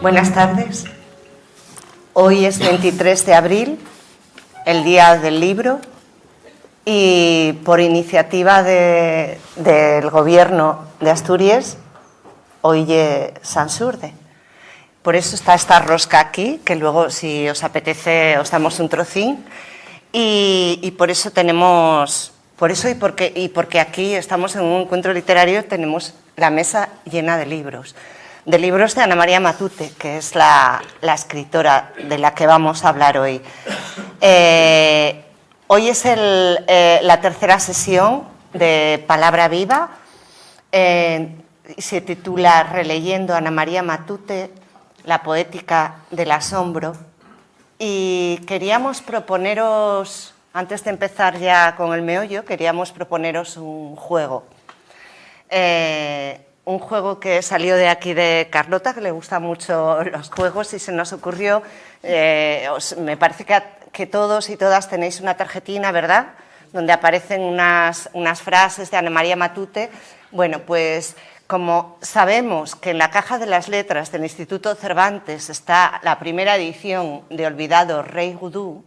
Buenas tardes. Hoy es 23 de abril, el Día del Libro, y por iniciativa del Gobierno de Asturias, hoy es Sant Surde. Por eso está esta rosca aquí, que luego, si os apetece, os damos un trocín. Y por eso tenemos, porque aquí estamos en un encuentro literario, tenemos la mesa llena de libros de Ana María Matute, que es la escritora de la que vamos a hablar hoy. Hoy es la tercera sesión de Palabra Viva, se titula Releyendo a Ana María Matute, la poética del asombro, y queríamos proponeros, antes de empezar ya con el meollo, queríamos proponeros un juego. Un juego que salió de aquí de Carlota, que le gustan mucho los juegos, y se nos ocurrió, me parece que todos y todas tenéis una tarjetina, ¿verdad?, donde aparecen unas frases de Ana María Matute. Bueno, pues como sabemos que en la caja de las letras del Instituto Cervantes está la primera edición de Olvidado Rei Gudú,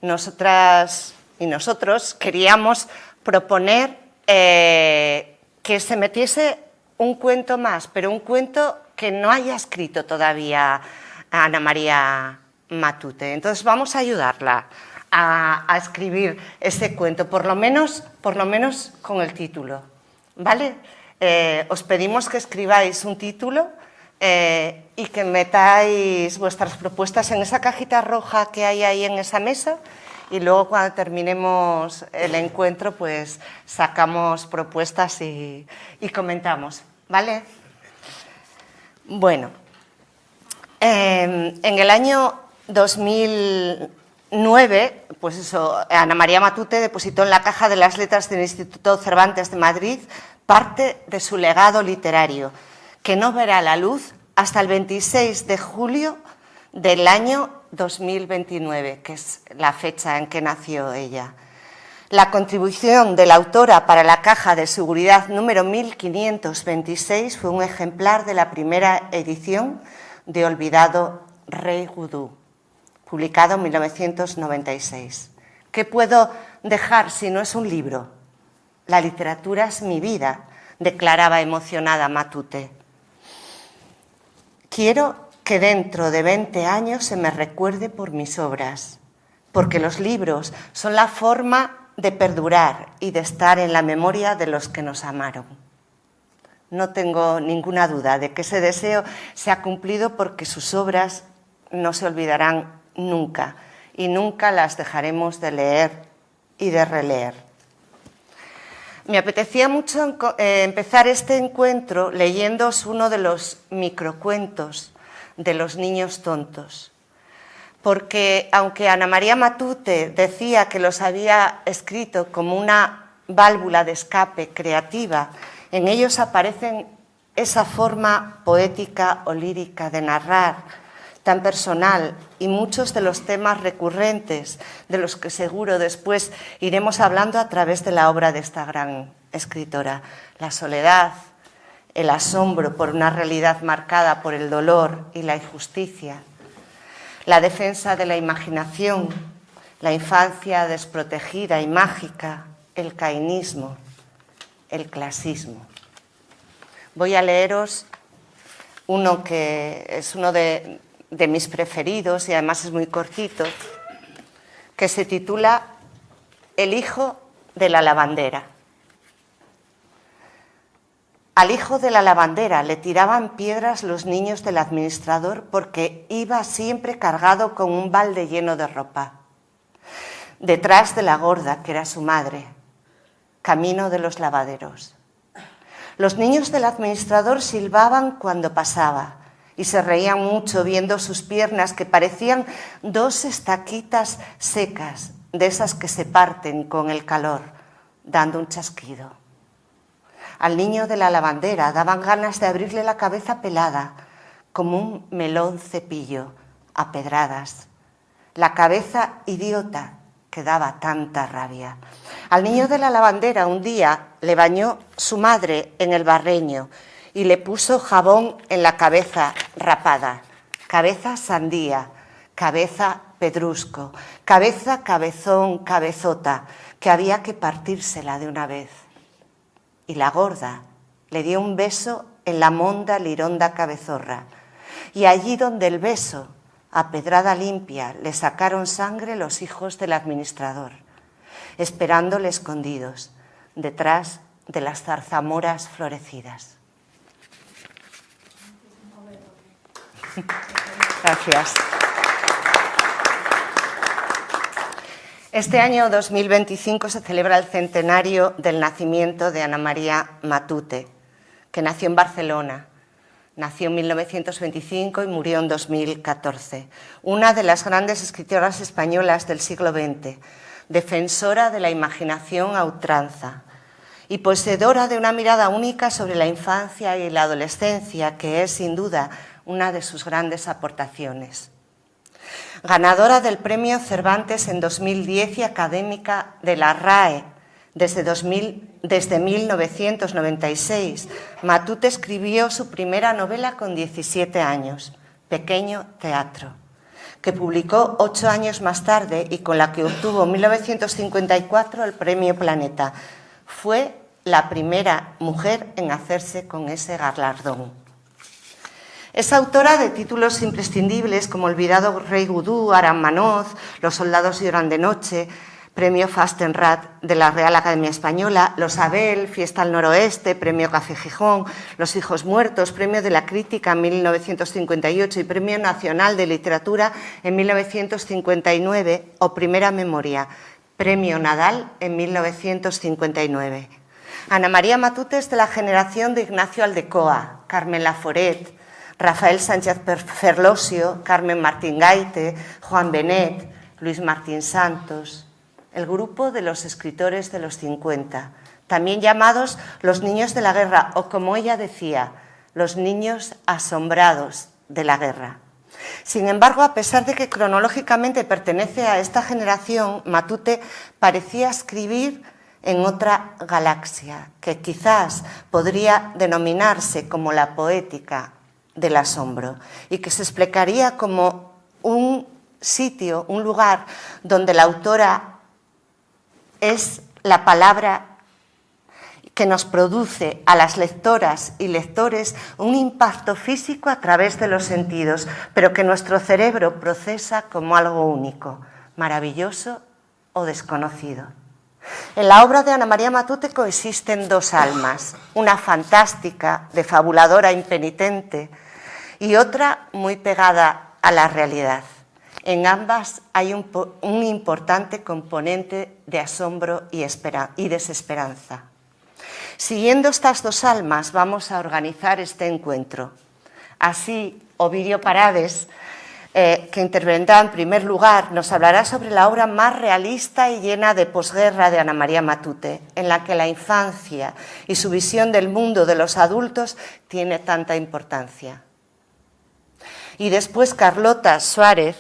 nosotras y nosotros queríamos proponer que se metiese un cuento más, pero un cuento que no haya escrito todavía Ana María Matute. Entonces vamos a ayudarla a escribir ese cuento, por lo menos con el título, ¿vale? Os pedimos que escribáis un título y que metáis vuestras propuestas en esa cajita roja que hay ahí en esa mesa, y luego cuando terminemos el encuentro pues sacamos propuestas y comentamos, ¿vale? Bueno, en el año 2009, pues eso, Ana María Matute depositó en la caja de las letras del Instituto Cervantes de Madrid parte de su legado literario, que no verá la luz hasta el 26 de julio del año 2029, que es la fecha en que nació ella. La contribución de la autora para la caja de seguridad número 1526 fue un ejemplar de la primera edición de Olvidado Rei Gudú, publicado en 1996. ¿Qué puedo dejar si no es un libro? La literatura es mi vida, declaraba emocionada Matute. Quiero que dentro de 20 años se me recuerde por mis obras, porque los libros son la forma de perdurar y de estar en la memoria de los que nos amaron. No tengo ninguna duda de que ese deseo se ha cumplido, porque sus obras no se olvidarán nunca y nunca las dejaremos de leer y de releer. Me apetecía mucho empezar este encuentro leyéndoos uno de los microcuentos de los niños tontos, porque aunque Ana María Matute decía que los había escrito como una válvula de escape creativa, en ellos aparecen esa forma poética o lírica de narrar tan personal y muchos de los temas recurrentes de los que seguro después iremos hablando a través de la obra de esta gran escritora. La soledad, el asombro por una realidad marcada por el dolor y la injusticia, la defensa de la imaginación, la infancia desprotegida y mágica, el cainismo, el clasismo. Voy a leeros uno que es uno de mis preferidos y además es muy cortito, que se titula El hijo de la lavandera. Al hijo de la lavandera le tiraban piedras los niños del administrador porque iba siempre cargado con un balde lleno de ropa. Detrás de la gorda, que era su madre, camino de los lavaderos. Los niños del administrador silbaban cuando pasaba y se reían mucho viendo sus piernas, que parecían dos estaquitas secas, de esas que se parten con el calor, dando un chasquido. Al niño de la lavandera daban ganas de abrirle la cabeza pelada, como un melón cepillo, a pedradas. La cabeza idiota que daba tanta rabia. Al niño de la lavandera un día le bañó su madre en el barreño y le puso jabón en la cabeza rapada. cabeza sandía, cabeza pedrusco, cabeza cabezón, cabezota, que había que partírsela de una vez. Y la gorda le dio un beso en la monda lironda cabezorra, y allí donde el beso, a pedrada limpia, le sacaron sangre los hijos del administrador, esperándole escondidos, detrás de las zarzamoras florecidas. Gracias. Este año 2025 se celebra el centenario del nacimiento de Ana María Matute, que nació en Barcelona. Nació en 1925 y murió en 2014. Una de las grandes escritoras españolas del siglo XX, defensora de la imaginación a ultranza y poseedora de una mirada única sobre la infancia y la adolescencia, que es sin duda una de sus grandes aportaciones. Ganadora del Premio Cervantes en 2010 y académica de la RAE desde 1996, Matute escribió su primera novela con 17 años, Pequeño Teatro, que publicó 8 años más tarde y con la que obtuvo en 1954 el Premio Planeta. Fue la primera mujer en hacerse con ese galardón. Es autora de títulos imprescindibles como Olvidado Rey Gudú, Aram-Manoz, Los soldados lloran de noche, Premio Fastenrath de la Real Academia Española, Los Abel, Fiesta al Noroeste, Premio Café Gijón, Los hijos muertos, Premio de la Crítica en 1958 y Premio Nacional de Literatura en 1959 o Primera Memoria, Premio Nadal en 1959. Ana María Matute es de la generación de Ignacio Aldecoa, Carmen Laforet, Rafael Sánchez Ferlosio, Carmen Martín Gaite, Juan Benet, Luis Martín Santos, el grupo de los escritores de los 50, también llamados los niños de la guerra, o como ella decía, los niños asombrados de la guerra. Sin embargo, a pesar de que cronológicamente pertenece a esta generación, Matute parecía escribir en otra galaxia, que quizás podría denominarse como la poética del asombro, y que se explicaría como un sitio, un lugar donde la autora es la palabra que nos produce a las lectoras y lectores un impacto físico a través de los sentidos, pero que nuestro cerebro procesa como algo único, maravilloso o desconocido. En la obra de Ana María Matute coexisten dos almas, una fantástica, de fabuladora impenitente, y otra muy pegada a la realidad. En ambas hay un importante componente de asombro y desesperanza. Siguiendo estas dos almas vamos a organizar este encuentro. Así, Ovidio Parades, que intervendrá en primer lugar, nos hablará sobre la obra más realista y llena de posguerra de Ana María Matute, en la que la infancia y su visión del mundo de los adultos tiene tanta importancia. Y después Carlota Suárez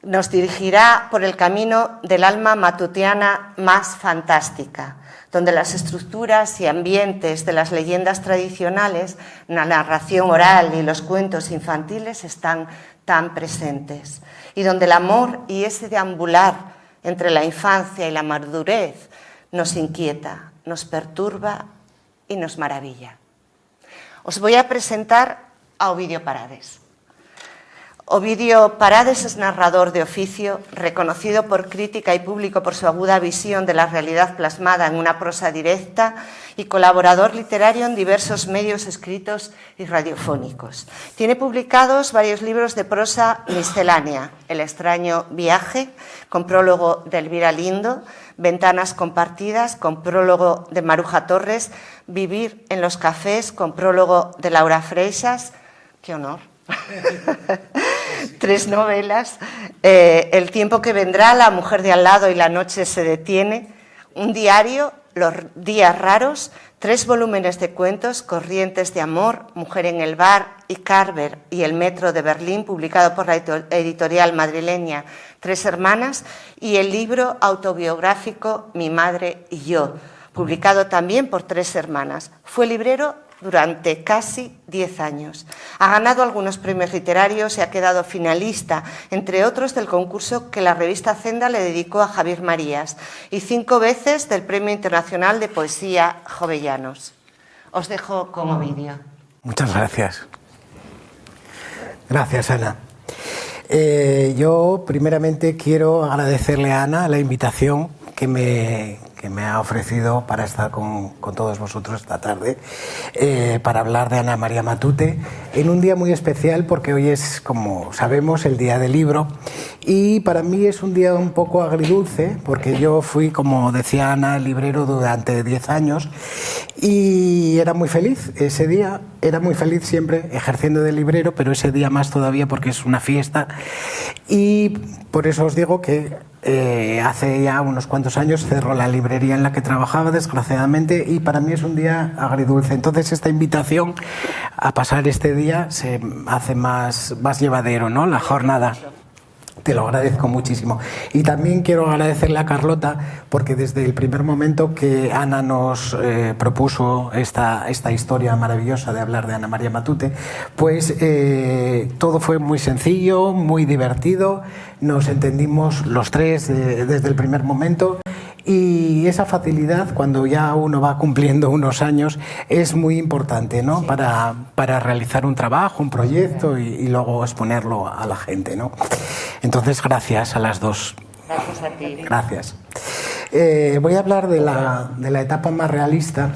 nos dirigirá por el camino del alma matutiana más fantástica, donde las estructuras y ambientes de las leyendas tradicionales, la narración oral y los cuentos infantiles están tan presentes, y donde el amor y ese deambular entre la infancia y la madurez nos inquieta, nos perturba y nos maravilla. Os voy a presentar a Ovidio Parades. Ovidio Parades es narrador de oficio, reconocido por crítica y público por su aguda visión de la realidad plasmada en una prosa directa y colaborador literario en diversos medios escritos y radiofónicos. Tiene publicados varios libros de prosa miscelánea, El extraño viaje, con prólogo de Elvira Lindo, Ventanas compartidas, con prólogo de Maruja Torres, Vivir en los cafés, con prólogo de Laura Freixas. ¡Qué honor! 3 novelas, El tiempo que vendrá, La mujer de al lado y La noche se detiene, un diario, Los días raros, 3 volúmenes de cuentos, Corrientes de amor, Mujer en el bar y Carver y el metro de Berlín, publicado por la editorial madrileña Tres Hermanas, y el libro autobiográfico Mi madre y yo, publicado también por Tres Hermanas. Fue librero durante casi 10 años. Ha ganado algunos premios literarios y ha quedado finalista, entre otros del concurso que la revista Zenda le dedicó a Javier Marías y 5 veces del Premio Internacional de Poesía Jovellanos. Os dejo como vídeo. Muchas gracias. Gracias, Ana. Yo primeramente quiero agradecerle a Ana la invitación que me ha ofrecido para estar con todos vosotros esta tarde, para hablar de Ana María Matute, en un día muy especial porque hoy es, como sabemos, el Día del Libro, y para mí es un día un poco agridulce porque yo fui, como decía Ana, librero durante 10 años y era muy feliz ese día, era muy feliz siempre ejerciendo de librero, pero ese día más todavía porque es una fiesta, y por eso os digo que hace ya unos cuantos años cerró la librería en la que trabajaba, desgraciadamente, y para mí es un día agridulce. Entonces esta invitación a pasar este día se hace más llevadero, ¿no?, la jornada. Te lo agradezco muchísimo. Y también quiero agradecerle a Carlota porque desde el primer momento que Ana nos propuso esta historia maravillosa de hablar de Ana María Matute, pues todo fue muy sencillo, muy divertido, nos entendimos los tres desde el primer momento. Y esa facilidad, cuando ya uno va cumpliendo unos años, es muy importante, ¿no?, para realizar un trabajo, un proyecto y luego exponerlo a la gente, ¿no? Entonces, gracias a las dos. Gracias a ti. Gracias. Voy a hablar de la etapa más realista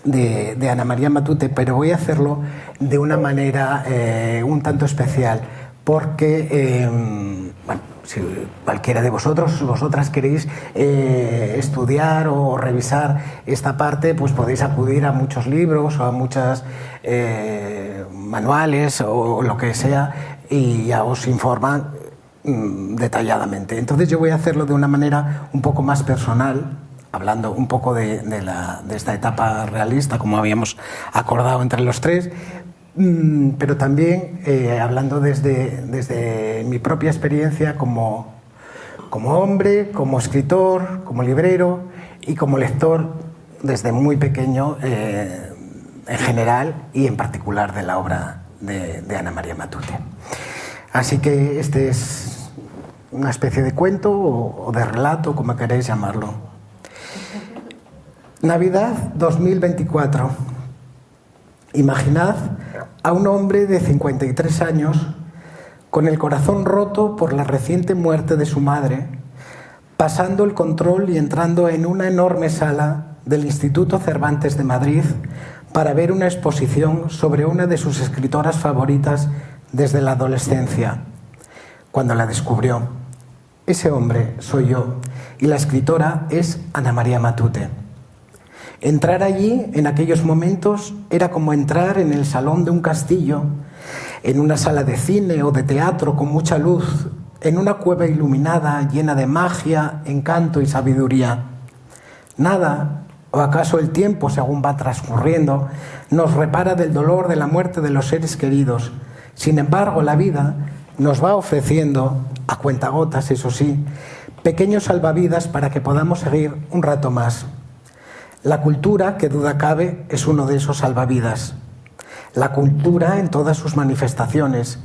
de Ana María Matute, pero voy a hacerlo de una manera un tanto especial, porque, bueno, si cualquiera de vosotras queréis estudiar o revisar esta parte, pues podéis acudir a muchos libros o a muchos manuales o lo que sea y ya os informan detalladamente. Entonces yo voy a hacerlo de una manera un poco más personal, hablando un poco de esta etapa realista, como habíamos acordado entre los tres, pero también hablando desde mi propia experiencia como hombre, como escritor, como librero y como lector desde muy pequeño, en general y en particular de la obra de Ana María Matute. Así que este es una especie de cuento o de relato, como queréis llamarlo. Navidad 2024. Imaginad a un hombre de 53 años con el corazón roto por la reciente muerte de su madre, pasando el control y entrando en una enorme sala del Instituto Cervantes de Madrid para ver una exposición sobre una de sus escritoras favoritas desde la adolescencia, cuando la descubrió. Ese hombre soy yo y la escritora es Ana María Matute. Entrar allí, en aquellos momentos, era como entrar en el salón de un castillo, en una sala de cine o de teatro con mucha luz, en una cueva iluminada, llena de magia, encanto y sabiduría. Nada, o acaso el tiempo, según va transcurriendo, nos repara del dolor de la muerte de los seres queridos. Sin embargo, la vida nos va ofreciendo, a cuentagotas, eso sí, pequeños salvavidas para que podamos seguir un rato más. La cultura, que duda cabe, es uno de esos salvavidas. La cultura en todas sus manifestaciones.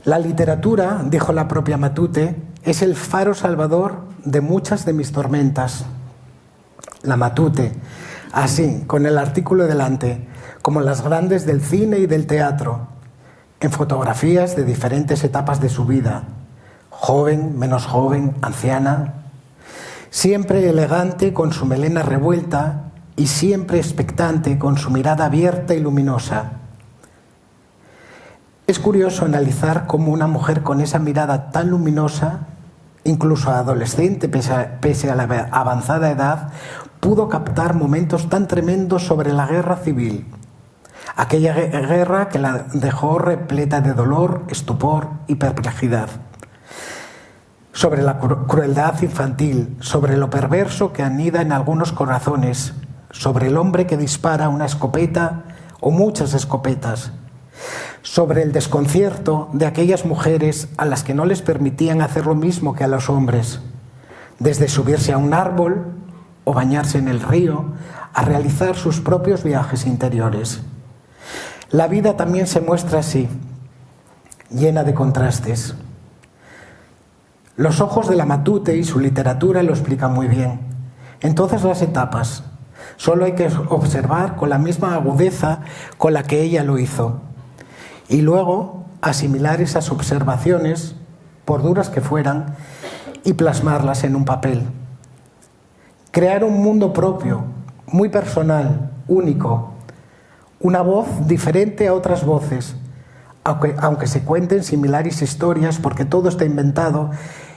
La literatura, dijo la propia Matute, es el faro salvador de muchas de mis tormentas. La Matute, así, con el artículo delante, como las grandes del cine y del teatro, en fotografías de diferentes etapas de su vida, joven, menos joven, anciana, siempre elegante con su melena revuelta y siempre expectante con su mirada abierta y luminosa. Es curioso analizar cómo una mujer con esa mirada tan luminosa, incluso adolescente pese a la avanzada edad, pudo captar momentos tan tremendos sobre la guerra civil. Aquella guerra que la dejó repleta de dolor, estupor y perplejidad. Sobre la crueldad infantil, sobre lo perverso que anida en algunos corazones, sobre el hombre que dispara una escopeta o muchas escopetas, sobre el desconcierto de aquellas mujeres a las que no les permitían hacer lo mismo que a los hombres, desde subirse a un árbol o bañarse en el río, a realizar sus propios viajes interiores. La vida también se muestra así, llena de contrastes. Los ojos de la Matute y su literatura lo explican muy bien. En todas las etapas, solo hay que observar con la misma agudeza con la que ella lo hizo. Y luego asimilar esas observaciones, por duras que fueran, y plasmarlas en un papel. Crear un mundo propio, muy personal, único, una voz diferente a otras voces, aunque se cuenten similares historias porque todo está inventado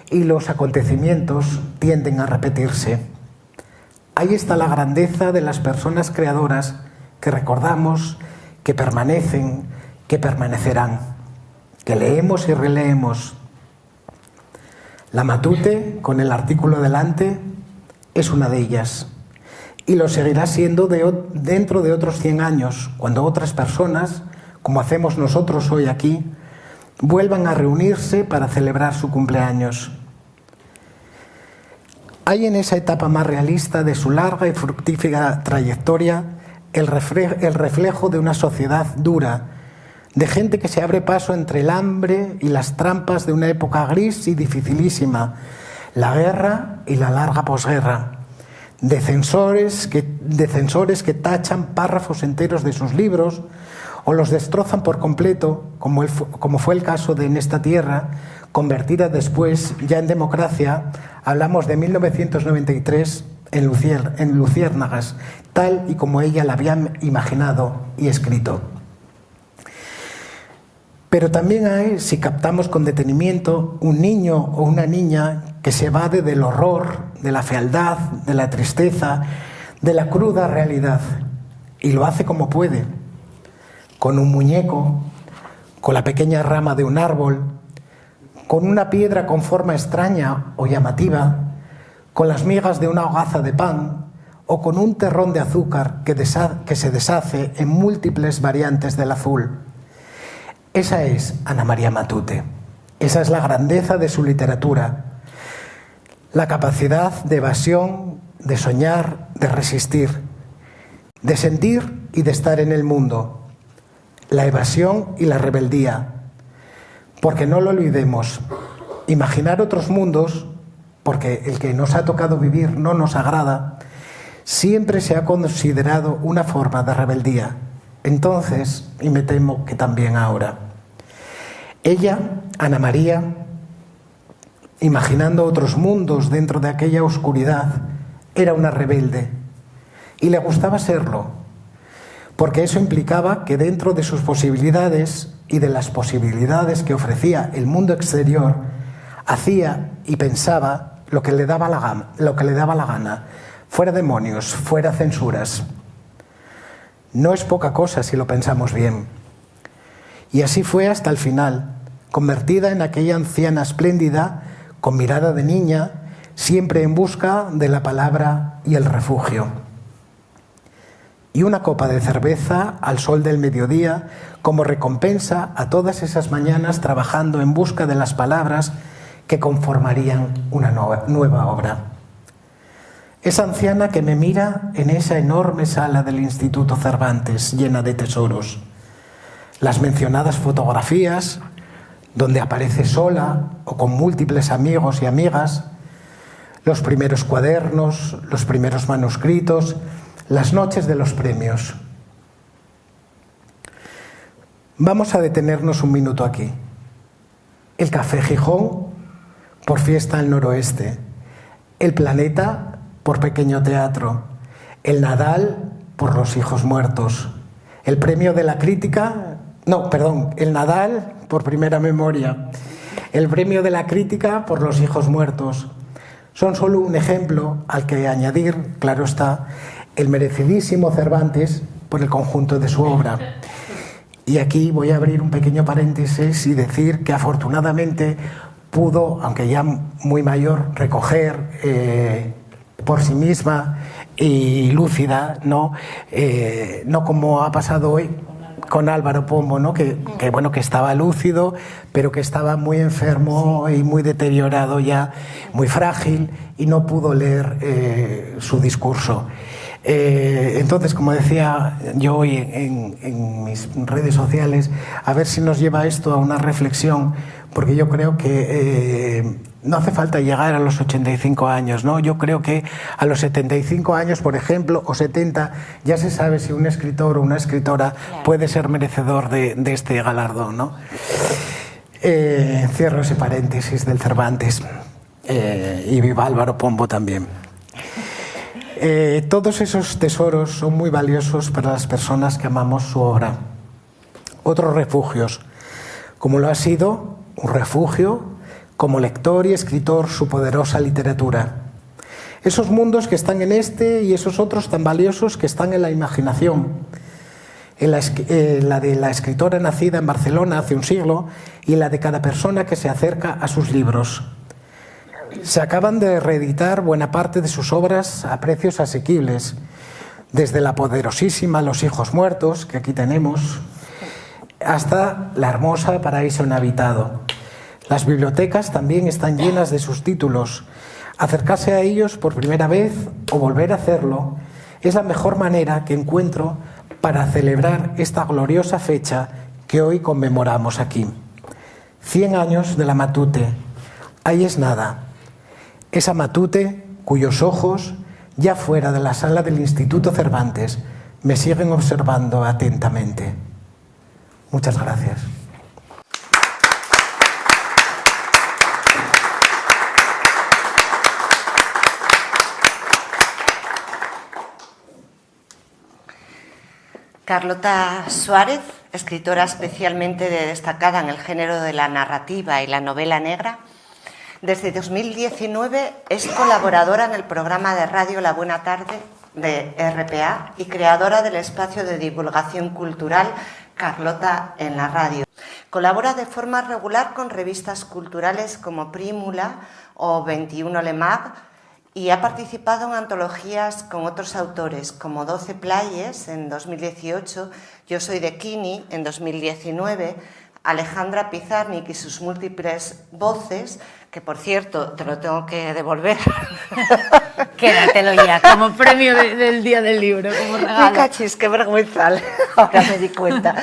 y los acontecimientos tienden a repetirse. Ahí está la grandeza de las personas creadoras que recordamos, que permanecen, que permanecerán, que leemos y releemos. La Matute, con el artículo delante, es una de ellas. Y lo seguirá siendo dentro de otros 100 años, cuando otras personas, como hacemos nosotros hoy aquí, vuelvan a reunirse para celebrar su cumpleaños. Hay en esa etapa más realista de su larga y fructífera trayectoria el reflejo de una sociedad dura, de gente que se abre paso entre el hambre y las trampas de una época gris y dificilísima, la guerra y la larga posguerra, de censores que tachan párrafos enteros de sus libros o los destrozan por completo, como fue el caso de En esta tierra, convertida después ya en democracia. Hablamos de 1993 en Luciérnagas, tal y como ella la había imaginado y escrito. Pero también hay, si captamos con detenimiento, un niño o una niña que se evade del horror, de la fealdad, de la tristeza, de la cruda realidad, y lo hace como puede, con un muñeco, con la pequeña rama de un árbol, con una piedra con forma extraña o llamativa, con las migas de una hogaza de pan o con un terrón de azúcar que se deshace en múltiples variantes del azul. Esa es Ana María Matute. Esa es la grandeza de su literatura, la capacidad de evasión, de soñar, de resistir, de sentir y de estar en el mundo, la evasión y la rebeldía. Porque no lo olvidemos, imaginar otros mundos, porque el que nos ha tocado vivir no nos agrada, siempre se ha considerado una forma de rebeldía. Entonces, y me temo que también ahora. Ella, Ana María, imaginando otros mundos dentro de aquella oscuridad, era una rebelde. Y le gustaba serlo, porque eso implicaba que dentro de sus posibilidades y de las posibilidades que ofrecía el mundo exterior, hacía y pensaba lo que le daba la gana, fuera demonios, fuera censuras. No es poca cosa si lo pensamos bien. Y así fue hasta el final, convertida en aquella anciana espléndida, con mirada de niña, siempre en busca de la palabra y el refugio. Y una copa de cerveza al sol del mediodía como recompensa a todas esas mañanas trabajando en busca de las palabras que conformarían una nueva obra. Esa anciana que me mira en esa enorme sala del Instituto Cervantes, llena de tesoros. Las mencionadas fotografías, donde aparece sola o con múltiples amigos y amigas, los primeros cuadernos, los primeros manuscritos, las noches de los premios. Vamos a detenernos un minuto aquí. El Café Gijón, por Fiesta al Noroeste. El Planeta, por Pequeño Teatro. El Nadal, por Los Hijos Muertos. El Premio de la Crítica, el Nadal, por Primera Memoria. El Premio de la Crítica, por Los Hijos Muertos. Son solo un ejemplo al que añadir, claro está, el merecidísimo Cervantes por el conjunto de su obra. Y aquí voy a abrir un pequeño paréntesis y decir que afortunadamente pudo, aunque ya muy mayor, recoger por sí misma y lúcida, no como ha pasado hoy con Álvaro Pombo, ¿no? que estaba lúcido, pero que estaba muy enfermo y muy deteriorado ya, muy frágil, y no pudo leer su discurso. Entonces, como decía yo hoy en mis redes sociales, a ver si nos lleva esto a una reflexión, porque yo creo que no hace falta llegar a los 85 años, ¿no? Yo creo que a los 75 años, por ejemplo, o 70, ya se sabe si un escritor o una escritora puede ser merecedor de este galardón, ¿no? Cierro ese paréntesis del Cervantes. Y viva Álvaro Pombo también. Todos esos tesoros son muy valiosos para las personas que amamos su obra. Otros refugios, como lo ha sido un refugio como lector y escritor su poderosa literatura. Esos mundos que están en este y esos otros tan valiosos que están en la imaginación. La de la escritora nacida en Barcelona hace un siglo y la de cada persona que se acerca a sus libros. Se acaban de reeditar buena parte de sus obras a precios asequibles, desde la poderosísima Los hijos muertos, que aquí tenemos, hasta la hermosa Paraíso inhabitado. Las bibliotecas también están llenas de sus títulos. Acercarse a ellos por primera vez o volver a hacerlo es la mejor manera que encuentro para celebrar esta gloriosa fecha que hoy conmemoramos aquí. 100 años de la Matute. Ahí es nada. Esa Matute cuyos ojos, ya fuera de la sala del Instituto Cervantes, me siguen observando atentamente. Muchas gracias. Carlota Suárez, escritora especialmente destacada en el género de la narrativa y la novela negra, desde 2019 es colaboradora en el programa de radio La Buena Tarde de RPA y creadora del espacio de divulgación cultural Carlota en la radio. Colabora de forma regular con revistas culturales como Prímula o 21 Le Mag y ha participado en antologías con otros autores como 12 Playes en 2018, Yo soy de Kini en 2019, Alejandra Pizarnik y sus múltiples voces, que por cierto te lo tengo que devolver. Quédatelo ya, como premio del Día del Libro, como regalo. Me cachis, qué vergüenza, ahora me di cuenta.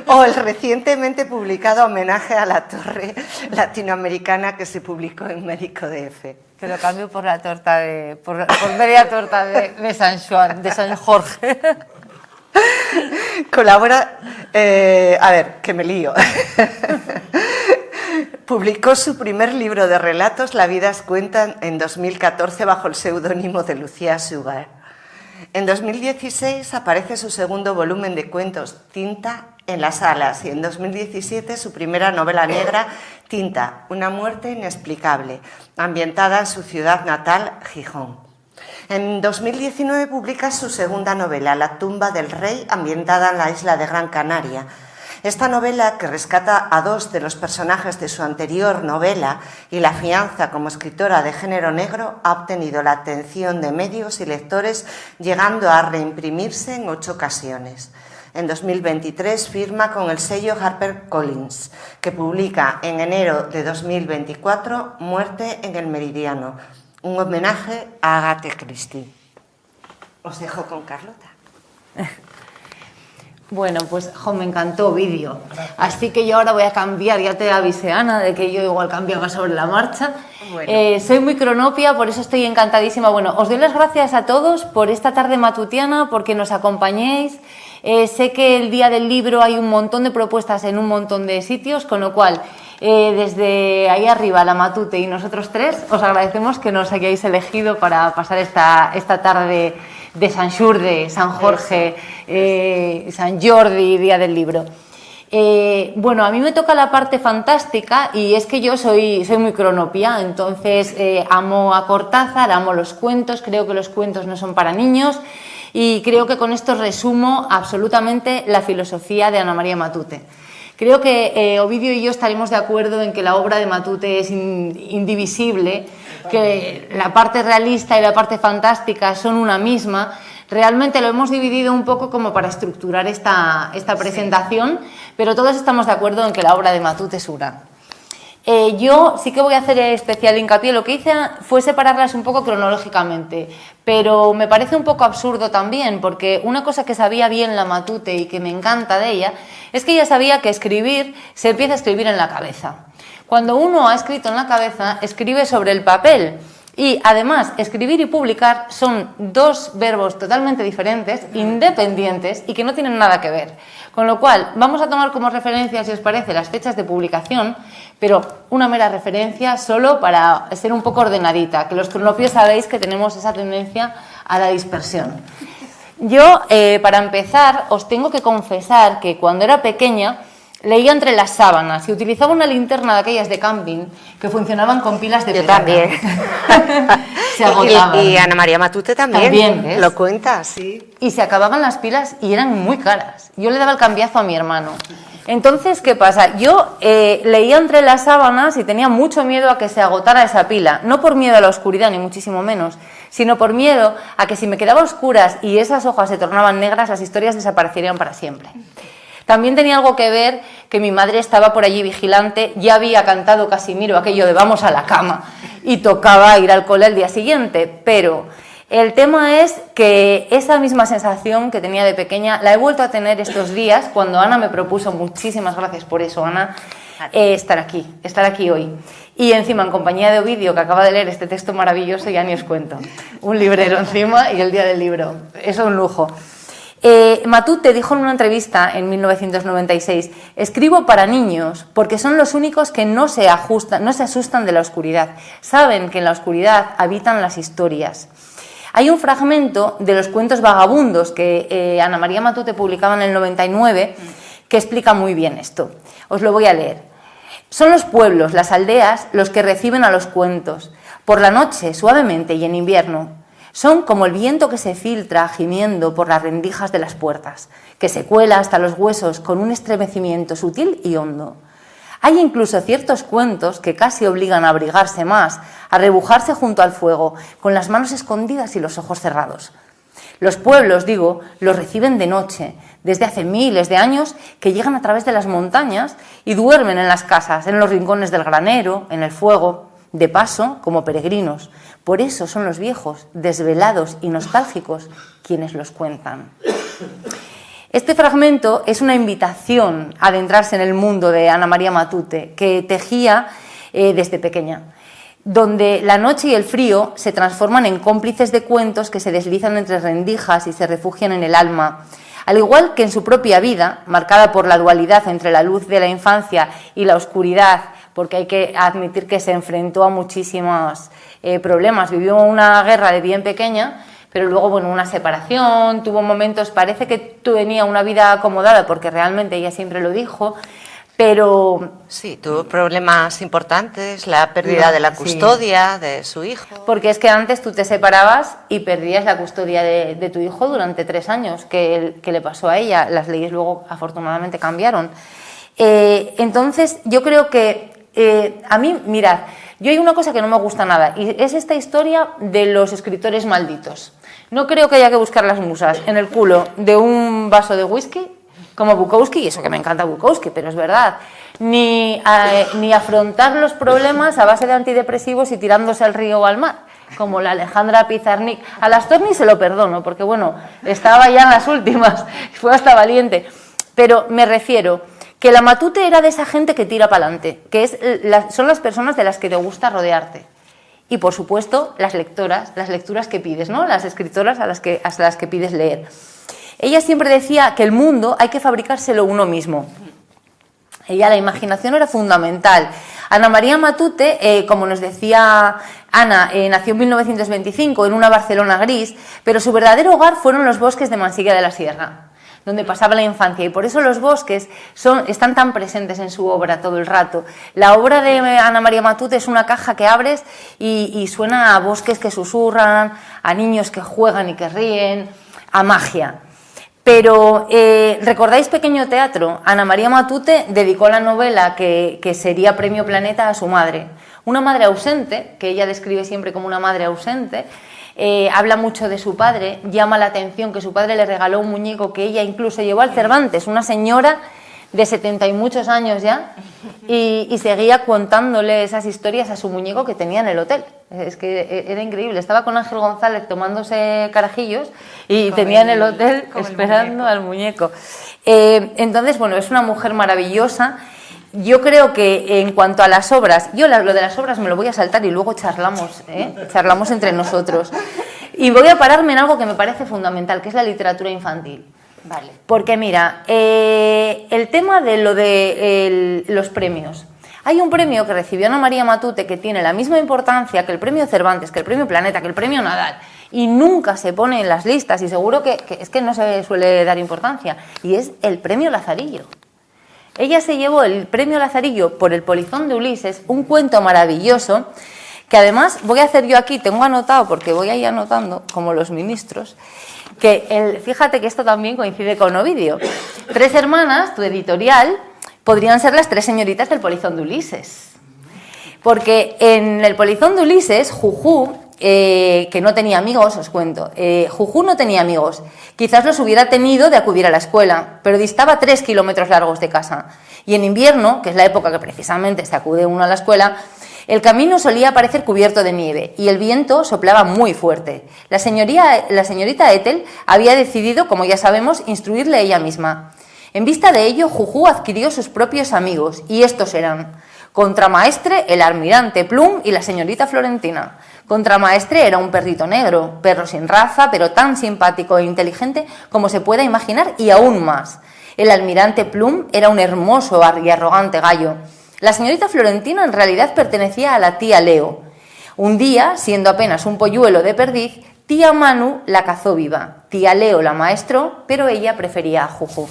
O el recientemente publicado homenaje a la torre latinoamericana que se publicó en Médico DF. Te lo cambio por la torta por media torta de San Juan, de San Jorge. Colabora, a ver, que me lío. Publicó su primer libro de relatos, La vida cuentan, en 2014 bajo el seudónimo de Lucía Sugar. En 2016 aparece su segundo volumen de cuentos, Tinta en las alas, y en 2017 su primera novela negra, Tinta, una muerte inexplicable, ambientada en su ciudad natal, Gijón. En 2019 publica su segunda novela, La tumba del rey, ambientada en la isla de Gran Canaria. Esta novela, que rescata a dos de los personajes de su anterior novela y la afianza como escritora de género negro, ha obtenido la atención de medios y lectores, llegando a reimprimirse en 8 ocasiones. En 2023 firma con el sello HarperCollins, que publica en enero de 2024 Muerte en el Meridiano, un homenaje a Agatha Christie. Os dejo con Carlota. Bueno, pues me encantó Ovidio. Así que yo ahora voy a cambiar, ya te avisé, Ana, de que yo igual cambiaba sobre la marcha. Bueno. Soy muy cronopia, por eso estoy encantadísima. Bueno, os doy las gracias a todos por esta tarde matutiana, porque nos acompañéis. Sé que el Día del Libro hay un montón de propuestas en un montón de sitios, con lo cual, desde ahí arriba, la Matute y nosotros tres, os agradecemos que nos hayáis elegido para pasar esta tarde de San Xurde, San Jorge, San Jordi, Día del Libro. Bueno, a mí me toca la parte fantástica y es que yo soy muy cronopia, entonces amo a Cortázar, amo los cuentos, creo que los cuentos no son para niños y creo que con esto resumo absolutamente la filosofía de Ana María Matute. Creo que Ovidio y yo estaremos de acuerdo en que la obra de Matute es indivisible, que la parte realista y la parte fantástica son una misma. Realmente lo hemos dividido un poco como para estructurar esta presentación, pero todos estamos de acuerdo en que la obra de Matute es una. Yo sí que voy a hacer especial hincapié. Lo que hice fue separarlas un poco cronológicamente, pero me parece un poco absurdo también, porque una cosa que sabía bien la Matute y que me encanta de ella es que ella sabía que escribir se empieza a escribir en la cabeza. Cuando uno ha escrito en la cabeza, escribe sobre el papel. Y además, escribir y publicar son dos verbos totalmente diferentes, independientes y que no tienen nada que ver. Con lo cual, vamos a tomar como referencia, si os parece, las fechas de publicación, pero una mera referencia solo para ser un poco ordenadita, que los cronopios sabéis que tenemos esa tendencia a la dispersión. Yo, para empezar, os tengo que confesar que cuando era pequeña leía entre las sábanas y utilizaba una linterna de aquellas de camping que funcionaban con pilas de Yo también. Se agotaban. Y Ana María Matute también. También, ¿ves? Lo cuenta, sí. Y se acababan las pilas y eran muy caras. Yo le daba el cambiazo a mi hermano. Entonces, ¿qué pasa? Yo leía entre las sábanas y tenía mucho miedo a que se agotara esa pila. No por miedo a la oscuridad, ni muchísimo menos, sino por miedo a que si me quedaba a oscuras y esas hojas se tornaban negras, las historias desaparecerían para siempre. También tenía algo que ver que mi madre estaba por allí vigilante, ya había cantado Casimiro aquello de vamos a la cama y tocaba ir al cole al día siguiente, pero el tema es que esa misma sensación que tenía de pequeña la he vuelto a tener estos días cuando Ana me propuso, muchísimas gracias por eso, Ana, estar aquí hoy. Y encima en compañía de Ovidio, que acaba de leer este texto maravilloso, ya ni os cuento, un librero encima y el día del libro, eso es un lujo. Matute dijo en una entrevista en 1996, escribo para niños porque son los únicos que no se asustan de la oscuridad, saben que en la oscuridad habitan las historias. Hay un fragmento de los cuentos vagabundos que Ana María Matute publicaba en el 99 que explica muy bien esto. Os lo voy a leer. Son los pueblos, las aldeas, los que reciben a los cuentos. Por la noche, suavemente y en invierno. Son como el viento que se filtra gimiendo por las rendijas de las puertas, que se cuela hasta los huesos con un estremecimiento sutil y hondo. Hay incluso ciertos cuentos que casi obligan a abrigarse más, a rebujarse junto al fuego, con las manos escondidas y los ojos cerrados. Los pueblos, digo, los reciben de noche, desde hace miles de años, que llegan a través de las montañas y duermen en las casas, en los rincones del granero, en el fuego, de paso, como peregrinos. Por eso son los viejos, desvelados y nostálgicos, quienes los cuentan. Este fragmento es una invitación a adentrarse en el mundo de Ana María Matute, que tejía desde pequeña, donde la noche y el frío se transforman en cómplices de cuentos que se deslizan entre rendijas y se refugian en el alma. Al igual que en su propia vida, marcada por la dualidad entre la luz de la infancia y la oscuridad, porque hay que admitir que se enfrentó a muchísimos problemas. Vivió una guerra de bien pequeña, pero luego, bueno, una separación, tuvo momentos, parece que tenía una vida acomodada, porque realmente ella siempre lo dijo, pero... Sí, tuvo problemas importantes, la pérdida de la custodia de su hijo. Porque es que antes tú te separabas y perdías la custodia de tu hijo durante 3 años, que le pasó a ella. Las leyes luego, afortunadamente, cambiaron. Entonces, yo creo que a mí, mirad, yo hay una cosa que no me gusta nada, y es esta historia de los escritores malditos. No creo que haya que buscar las musas en el culo de un vaso de whisky, como Bukowski, y eso que me encanta Bukowski, pero es verdad, ni afrontar los problemas a base de antidepresivos y tirándose al río o al mar, como la Alejandra Pizarnik. A las Torni se lo perdono, porque bueno, estaba ya en las últimas, fue hasta valiente, pero me refiero que la Matute era de esa gente que tira para adelante, que son las personas de las que te gusta rodearte. Y, por supuesto, las lecturas que pides, ¿no? Las escritoras a las que pides leer. Ella siempre decía que el mundo hay que fabricárselo uno mismo. Ella, la imaginación era fundamental. Ana María Matute, como nos decía Ana, nació en 1925 en una Barcelona gris, pero su verdadero hogar fueron los bosques de Mansilla de la Sierra, donde pasaba la infancia, y por eso los bosques están tan presentes en su obra todo el rato. La obra de Ana María Matute es una caja que abres y suena a bosques que susurran, a niños que juegan y que ríen, a magia. Pero, ¿recordáis Pequeño Teatro? Ana María Matute dedicó la novela que sería Premio Planeta a su madre. Una madre ausente, que ella describe siempre como una madre ausente. Habla mucho de su padre, llama la atención que su padre le regaló un muñeco que ella incluso llevó al Cervantes, una señora de 70 y muchos años ya, y seguía contándole esas historias a su muñeco que tenía en el hotel. Es que era increíble. Estaba con Ángel González tomándose carajillos y tenía en el hotel esperando al muñeco. Entonces, bueno, es una mujer maravillosa. Yo creo que en cuanto a las obras, yo lo de las obras me lo voy a saltar y luego charlamos, charlamos entre nosotros. Y voy a pararme en algo que me parece fundamental, que es la literatura infantil. Vale. Porque mira, el tema de lo de los premios. Hay un premio que recibió Ana María Matute que tiene la misma importancia que el premio Cervantes, que el premio Planeta, que el premio Nadal, y nunca se pone en las listas, y seguro que es que no se suele dar importancia, y es el premio Lazarillo. Ella se llevó el premio Lazarillo por El polizón de Ulises, un cuento maravilloso, que además voy a hacer yo aquí, tengo anotado, porque voy ahí anotando, como los ministros, que fíjate que esto también coincide con Ovidio. 3 hermanas, tu editorial, podrían ser las 3 señoritas del polizón de Ulises. Porque en el polizón de Ulises, Jujú, que no tenía amigos, os cuento, Jujú no tenía amigos, quizás los hubiera tenido de acudir a la escuela, pero distaba 3 kilómetros largos de casa. Y en invierno, que es la época que precisamente se acude uno a la escuela, el camino solía parecer cubierto de nieve y el viento soplaba muy fuerte. La señorita Ethel había decidido, como ya sabemos, instruirle ella misma. En vista de ello, Jujú adquirió sus propios amigos, y estos eran Contramaestre, el almirante Plum y la señorita Florentina. Contramaestre era un perrito negro, perro sin raza, pero tan simpático e inteligente como se pueda imaginar, y aún más. El almirante Plum era un hermoso y arrogante gallo. La señorita Florentina en realidad pertenecía a la tía Leo. Un día, siendo apenas un polluelo de perdiz, tía Manu la cazó viva. Tía Leo la maestró, pero ella prefería a Jujú.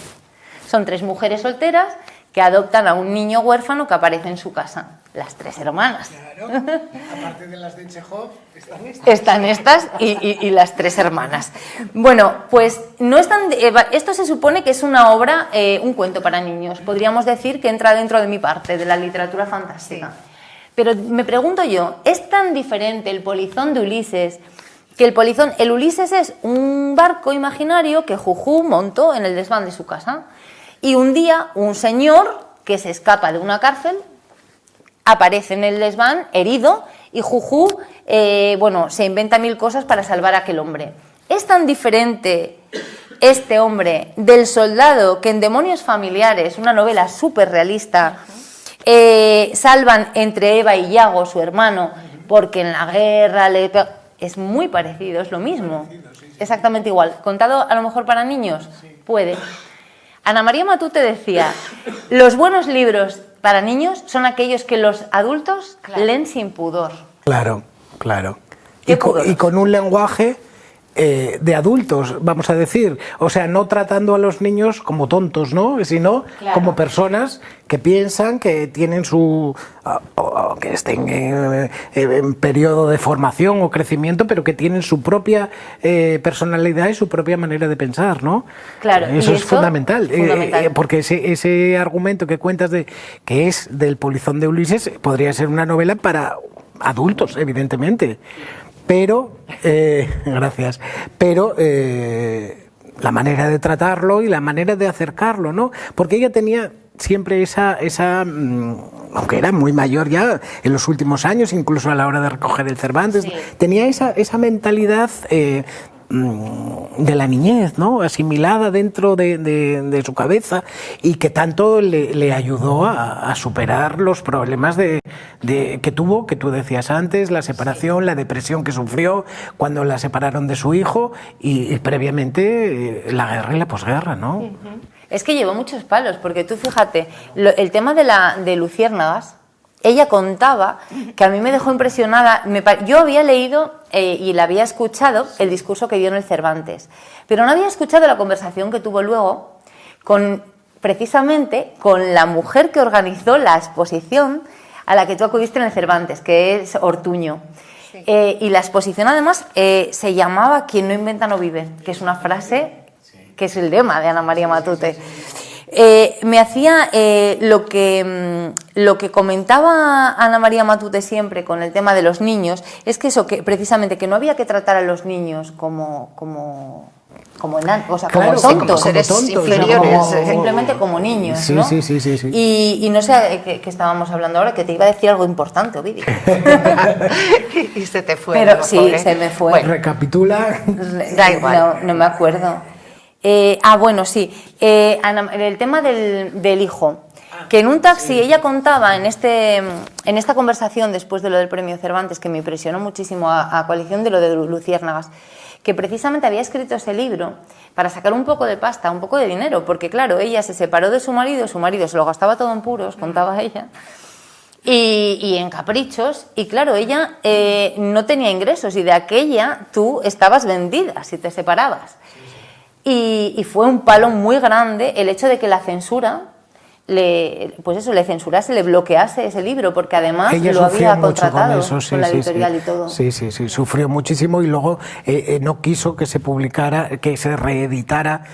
Son 3 mujeres solteras que adoptan a un niño huérfano que aparece en su casa. Las 3 hermanas. Claro, aparte de las de Chekhov, están estas. Están estas y las 3 hermanas. Bueno, pues no es tan, esto se supone que es una obra, un cuento para niños. Podríamos decir que entra dentro de mi parte, de la literatura fantástica. Sí. Pero me pregunto yo, ¿es tan diferente el polizón de Ulises que el polizón? El Ulises es un barco imaginario que Jujú montó en el desván de su casa. Y un día un señor que se escapa de una cárcel aparece en el desván herido y Jujú se inventa 1000 cosas para salvar a aquel hombre. ¿Es tan diferente este hombre del soldado que en Demonios familiares, una novela súper realista, salvan entre Eva y Iago, su hermano, porque en la guerra es muy parecido, es lo mismo, exactamente igual? ¿Contado a lo mejor para niños? Puede. Ana María Matute decía, los buenos libros para niños son aquellos que los adultos leen sin pudor. Claro, claro. Y con un lenguaje de adultos, vamos a decir. O sea, no tratando a los niños como tontos, ¿no? Sino como personas que piensan, que tienen su... que estén en periodo de formación o crecimiento, pero que tienen su propia personalidad y su propia manera de pensar, ¿no? Claro. Eso es fundamental. Porque ese argumento que cuentas que es del polizón de Ulises podría ser una novela para adultos, evidentemente. Pero, gracias, pero la manera de tratarlo y la manera de acercarlo, ¿no? Porque ella tenía siempre esa aunque era muy mayor ya en los últimos años, incluso a la hora de recoger el Cervantes, sí, tenía esa mentalidad de la niñez, ¿no? Asimilada dentro de su cabeza, y que tanto le ayudó a superar los problemas que tuvo, que tú decías antes, la separación, la depresión que sufrió cuando la separaron de su hijo y previamente la guerra y la posguerra, ¿no? Es que llevó muchos palos, porque tú fíjate, el tema de Luciérnagas, ella contaba, que a mí me dejó impresionada. Yo había leído y la había escuchado el discurso que dio en el Cervantes, pero no había escuchado la conversación que tuvo luego precisamente con la mujer que organizó la exposición a la que tú acudiste en el Cervantes, que es Ortuño. Sí. Y la exposición además se llamaba "Quien no inventa no vive", que es una frase que es el lema de Ana María Matute. Me hacía lo que comentaba Ana María Matute siempre con el tema de los niños, es que eso, que precisamente que no había que tratar a los niños como o sea, Claro, como tontos, como seres tontos, inferiores, simplemente como niños, Sí, ¿no? sí. Y no sé qué estábamos hablando ahora, que te iba a decir algo importante, Ovidio. Y se te fue. Pero ¿no, sí, pobre? se me fue. Bueno, Recapitula. Da igual. No me acuerdo. Bueno, sí. El tema del hijo. Que en un taxi ella contaba en esta conversación después de lo del premio Cervantes, que me impresionó muchísimo a coalición de lo de Luciérnagas, que precisamente había escrito ese libro para sacar un poco de pasta, un poco de dinero, porque claro, ella se separó de su marido se lo gastaba todo en puros, contaba ella, y en caprichos, y claro, ella no tenía ingresos, y de aquella tú estabas vendida si te separabas. Y fue un palo muy grande el hecho de que la censura le censurase, le bloquease ese libro, porque además Ella lo sufrió había mucho contratado con eso, con la editorial y todo. Sí, sufrió muchísimo y luego no quiso que se publicara, que se reeditara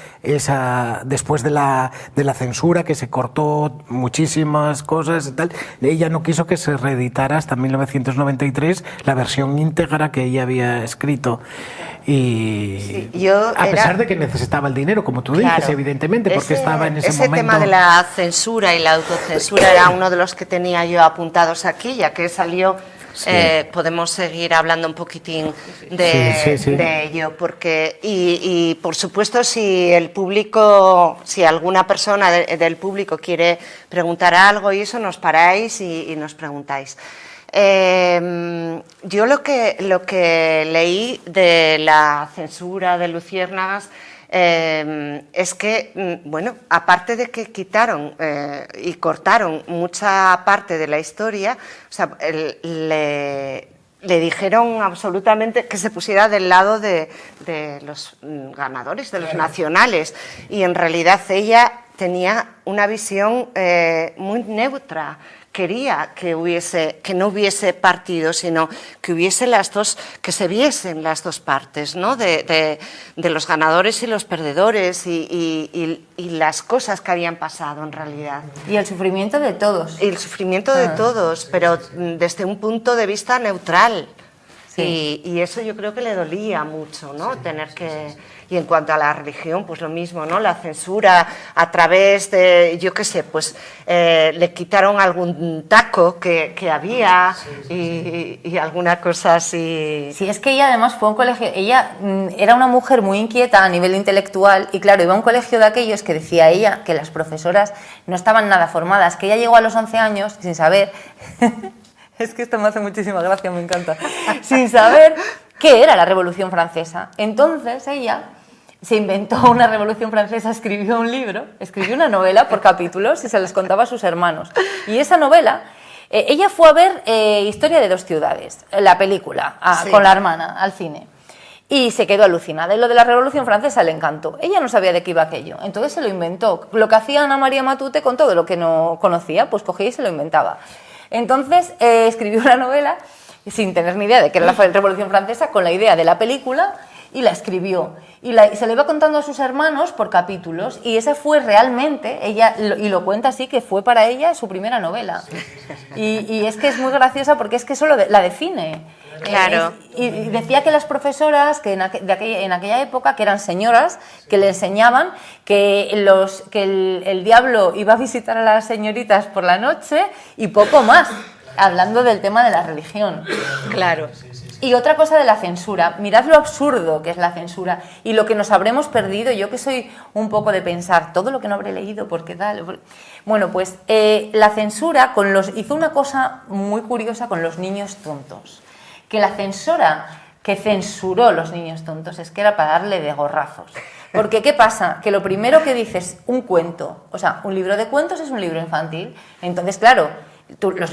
después de la censura, que se cortó muchísimas cosas y tal. Ella no quiso que se reeditara hasta 1993 la versión íntegra que ella había escrito. Y a pesar de que necesitaba el dinero, como tú dices, evidentemente, porque estaba en ese momento... Ese tema de la censura y la autocensura era uno de los que tenía yo apuntados aquí, ya que salió, podemos seguir hablando un poquitín de ello, porque, y por supuesto, si el público, si alguna persona del público quiere preguntar algo y eso, nos paráis y nos preguntáis. Yo lo que leí de la censura de Luciérnagas es que, bueno, aparte de que quitaron y cortaron mucha parte de la historia, o sea, le dijeron absolutamente que se pusiera del lado de los ganadores, de los nacionales, y en realidad ella tenía una visión muy neutra. Quería que no hubiese partido, sino que hubiese que se viesen las dos partes, ¿no? de los ganadores y los perdedores y las cosas que habían pasado en realidad. Y el sufrimiento de todos. Y el sufrimiento de todos, pero desde un punto de vista neutral. Sí. Y eso yo creo que le dolía mucho, ¿no? Tener que... Y en cuanto a la religión, pues lo mismo, ¿no? La censura a través de, yo qué sé, pues le quitaron algún taco que había y alguna cosa así. Sí, es que ella además fue a un colegio, ella era una mujer muy inquieta a nivel intelectual y claro, iba a un colegio de aquellos que decía ella que las profesoras no estaban nada formadas, que ella llegó a los 11 años sin saber... Es que esto me hace muchísima gracia, me encanta. Sin saber qué era la Revolución Francesa. Entonces ella se inventó una Revolución Francesa, escribió un libro, escribió una novela por capítulos y se les contaba a sus hermanos. Y esa novela, ella fue a ver Historia de dos ciudades, la película, con la hermana, al cine. Y se quedó alucinada. Y lo de la Revolución Francesa le encantó. Ella no sabía de qué iba aquello. Entonces se lo inventó. Lo que hacía Ana María Matute con todo lo que no conocía, pues cogía y se lo inventaba. Entonces escribió una novela sin tener ni idea de qué era la Revolución Francesa, con la idea de la película, y la escribió. Y se lo iba contando a sus hermanos por capítulos, y esa fue realmente, ella, y lo cuenta así, que fue para ella su primera novela. Y es que es muy graciosa porque es que eso la define. Claro. Y decía que las profesoras que en aquella época, que eran señoras, que le enseñaban que el diablo iba a visitar a las señoritas por la noche y poco más, hablando del tema de la religión. Claro. Y otra cosa de la censura, mirad lo absurdo que es la censura y lo que nos habremos perdido. Yo que soy un poco de pensar todo lo que no habré leído, porque tal. Bueno, pues la censura hizo una cosa muy curiosa con los niños tontos. Que la censora que censuró los niños tontos es que era para darle de gorrazos. Porque ¿qué pasa? Que lo primero que dices, un cuento, o sea, un libro de cuentos es un libro infantil. Entonces, claro, los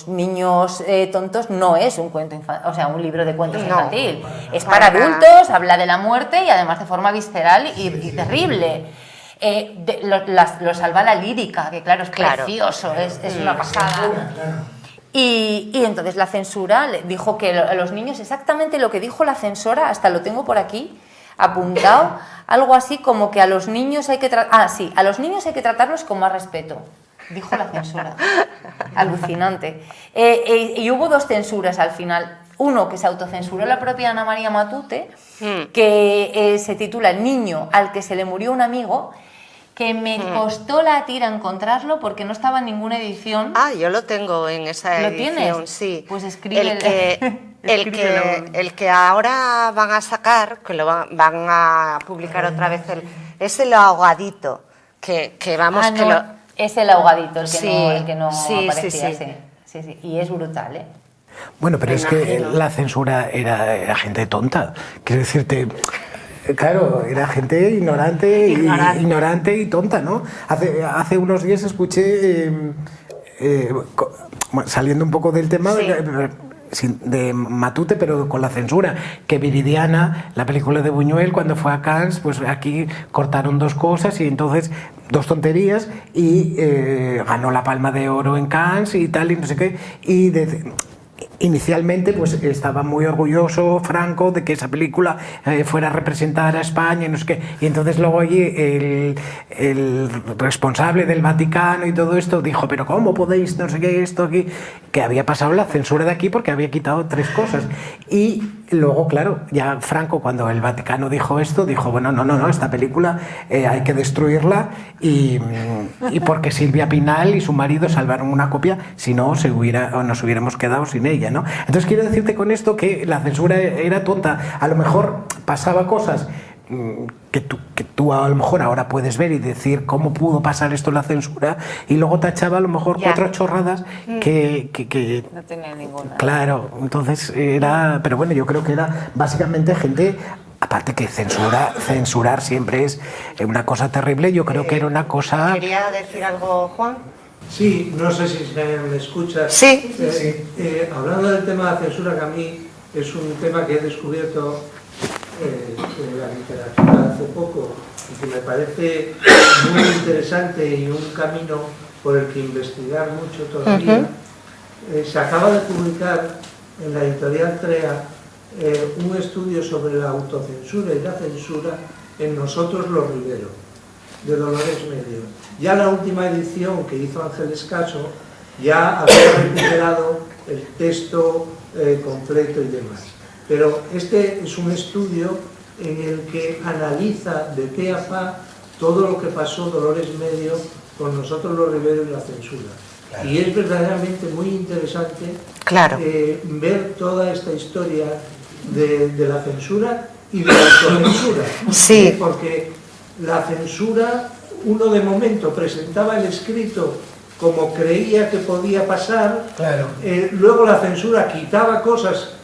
niños tontos no es un cuento infantil, o sea, un libro de cuentos infantil. Es para adultos, habla de la muerte y además de forma visceral y terrible. Lo salva la lírica, que claro, es precioso, es una pasada. Y entonces la censura dijo que a los niños exactamente lo que dijo la censora, hasta lo tengo por aquí apuntado, algo así como que a los niños hay que a los niños hay que tratarlos con más respeto, dijo la censura. Alucinante. Y hubo dos censuras al final. Uno que se autocensuró la propia Ana María Matute, que se titula El niño al que se le murió un amigo, que me costó la tira encontrarlo porque no estaba en ninguna edición. Ah, yo lo tengo en esa ¿Lo edición, tienes? sí. Pues escríbelo. El que ahora van a sacar, que lo van a publicar otra vez, es El ahogadito, que vamos, Ah, que no, lo... es El ahogadito el que Sí, no, el que no sí, aparecía, sí. sí. Y es brutal, ¿eh? Bueno, pero Me es que imagino. la censura era gente tonta. Quiero decirte, claro, era gente ignorante y tonta, ¿no? Hace unos días escuché, saliendo un poco del tema, de Matute, pero con la censura, que Viridiana, la película de Buñuel, cuando fue a Cannes, pues aquí cortaron dos cosas y entonces dos tonterías y ganó la Palma de Oro en Cannes y tal y no sé qué, y inicialmente pues estaba muy orgulloso Franco de que esa película fuera a representar a España y no sé qué, y entonces luego allí el responsable del Vaticano y todo esto dijo, pero ¿cómo podéis no sé qué esto aquí? Que había pasado la censura de aquí porque había quitado 3 cosas, y luego claro, ya Franco, cuando el Vaticano dijo esto, dijo, bueno, no, esta película hay que destruirla, y porque Silvia Pinal y su marido salvaron una copia, si no nos hubiéramos quedado sin ella, ¿no? Entonces quiero decirte con esto que la censura era tonta. A lo mejor pasaba cosas que tú a lo mejor ahora puedes ver y decir cómo pudo pasar esto la censura, y luego tachaba a lo mejor 4 chorradas que No tenía ninguna. claro, entonces era, pero bueno, yo creo que era básicamente gente, aparte que censurar siempre es una cosa terrible, yo creo que era una cosa... ¿Quería decir algo, Juan? Sí, no sé si me escuchas. Sí. Hablando del tema de la censura, que a mí es un tema que he descubierto en la literatura hace poco y que me parece muy interesante y un camino por el que investigar mucho todavía. Se acaba de publicar en la editorial TREA un estudio sobre la autocensura y la censura en Nosotros los Rivero, de Dolores Medio. Ya la última edición que hizo Ángeles Caso ya había recuperado el texto completo y demás. Pero este es un estudio en el que analiza de pe a pa todo lo que pasó Dolores Medio con Nosotros los Rivero y la censura. Claro. Y es verdaderamente muy interesante ver toda esta historia de la censura y de la autocensura. Sí. Porque la censura, uno de momento presentaba el escrito como creía que podía pasar, luego la censura quitaba cosas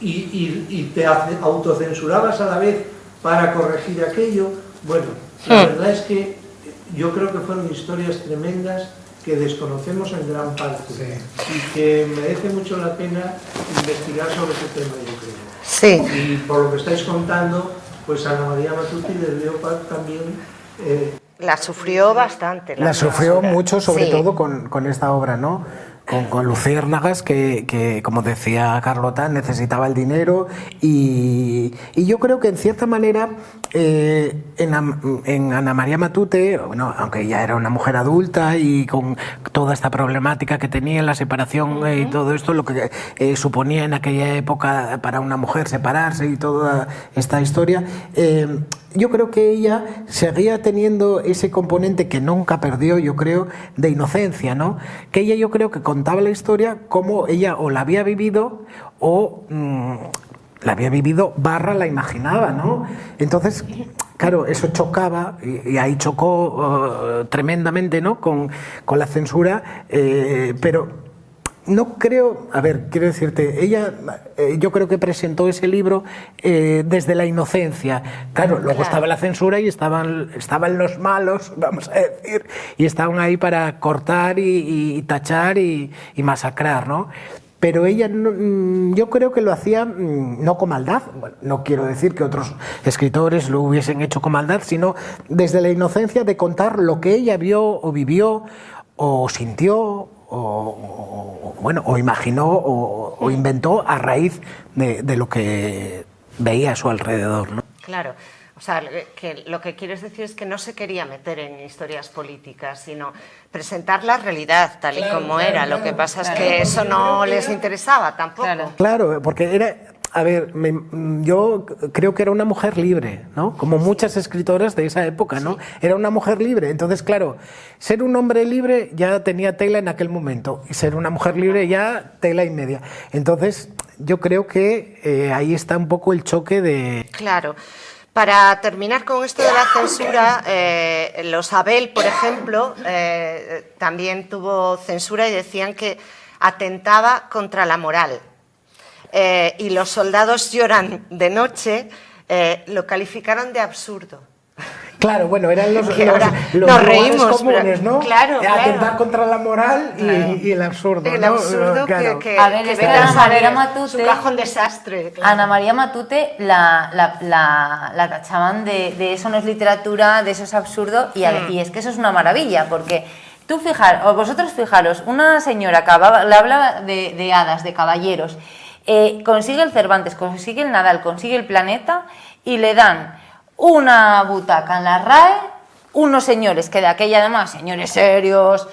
y te autocensurabas a la vez para corregir aquello. Bueno, la verdad es que yo creo que fueron historias tremendas que desconocemos en gran parte y que merece mucho la pena investigar sobre ese tema, yo creo. Sí. Y por lo que estáis contando, pues Ana María Matute del Leopard también... la sufrió bastante. La sufrió mucho, sobre todo con esta obra, ¿no? Con Luciérnagas, que como decía Carlota, necesitaba el dinero, y yo creo que en cierta manera en Ana María Matute, bueno, aunque ella era una mujer adulta y con toda esta problemática que tenía, la separación y todo esto, lo que suponía en aquella época para una mujer separarse y toda esta historia, yo creo que ella seguía teniendo ese componente que nunca perdió, yo creo, de inocencia, ¿no? Que ella, yo creo que contaba la historia como ella o la había vivido o la la imaginaba, ¿no? Entonces, claro, eso chocaba, y ahí chocó tremendamente, ¿no? Con la censura, pero... No creo, a ver, quiero decirte, ella, yo creo que presentó ese libro desde la inocencia. Claro, luego estaba la censura y estaban los malos, vamos a decir, y estaban ahí para cortar y tachar y masacrar, ¿no? Pero ella, yo creo que lo hacía no con maldad. Bueno, no quiero decir que otros escritores lo hubiesen hecho con maldad, sino desde la inocencia de contar lo que ella vio o vivió o sintió o imaginó o inventó a raíz de lo que veía a su alrededor, ¿no? Claro, o sea, que lo que quieres decir es que no se quería meter en historias políticas, sino presentar la realidad tal y como era. Lo que pasa es que eso no les interesaba tampoco. Claro, porque era... A ver, yo creo que era una mujer libre, ¿no? Como muchas escritoras de esa época, ¿no? Era una mujer libre. Entonces, claro, ser un hombre libre ya tenía tela en aquel momento. Y ser una mujer libre ya tela y media. Entonces, yo creo que ahí está un poco el choque de... Claro. Para terminar con esto de la censura, los Abel, por ejemplo, también tuvo censura y decían que atentaba contra la moral. Y los soldados lloran de noche, lo calificaron de absurdo. Claro, bueno, eran los nos reímos, comunes, ¿no? Claro, atentar contra la moral y el absurdo, el ¿no? absurdo claro. que a ver, es que Ana María Matute, un cajón desastre. Claro. Ana María Matute la tachaban de eso no es literatura, de eso es absurdo, y es que eso es una maravilla, porque vosotros fijaros, una señora que le hablaba de hadas, de caballeros, consigue el Cervantes, consigue el Nadal, consigue el Planeta y le dan una butaca en la RAE, unos señores que de aquella además, señores serios,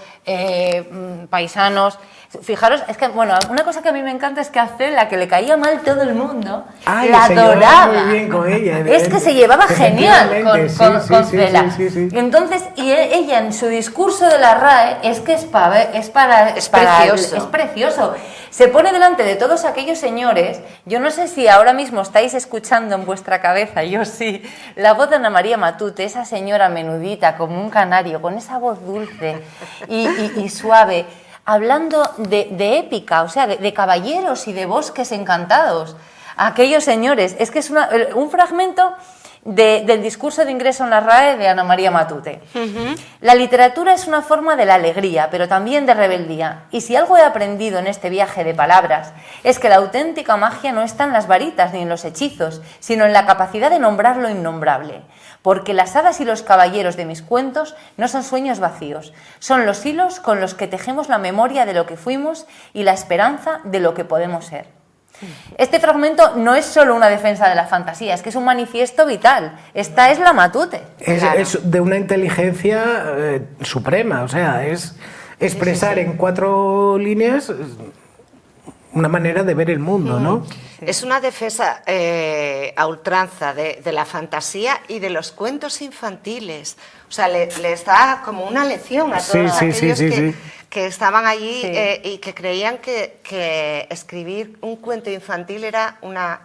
paisanos. Fijaros, es que, bueno, una cosa que a mí me encanta es que a Cela, que le caía mal todo el mundo, la adoraba. Muy bien con ella, es que se llevaba genial con Cela. Sí. Entonces, y ella en su discurso de la RAE es que es precioso. Se pone delante de todos aquellos señores. Yo no sé si ahora mismo estáis escuchando en vuestra cabeza, yo sí, la voz de Ana María Matute, esa señora menudita como un canario, con esa voz dulce y suave, hablando de épica, o sea, de caballeros y de bosques encantados. Aquellos señores, es que es un fragmento del discurso de ingreso en la RAE de Ana María Matute. La literatura es una forma de la alegría, pero también de rebeldía. Y si algo he aprendido en este viaje de palabras, es que la auténtica magia no está en las varitas ni en los hechizos, sino en la capacidad de nombrar lo innombrable. Porque las hadas y los caballeros de mis cuentos no son sueños vacíos, son los hilos con los que tejemos la memoria de lo que fuimos y la esperanza de lo que podemos ser. Este fragmento no es solo una defensa de la fantasía, es que es un manifiesto vital. Esta es la Matute. Es de una inteligencia suprema, o sea, es expresar en 4 líneas una manera de ver el mundo, ¿no? Es una defensa a ultranza de la fantasía y de los cuentos infantiles. O sea, les da como una lección a todos aquellos que estaban allí y que creían que escribir un cuento infantil era una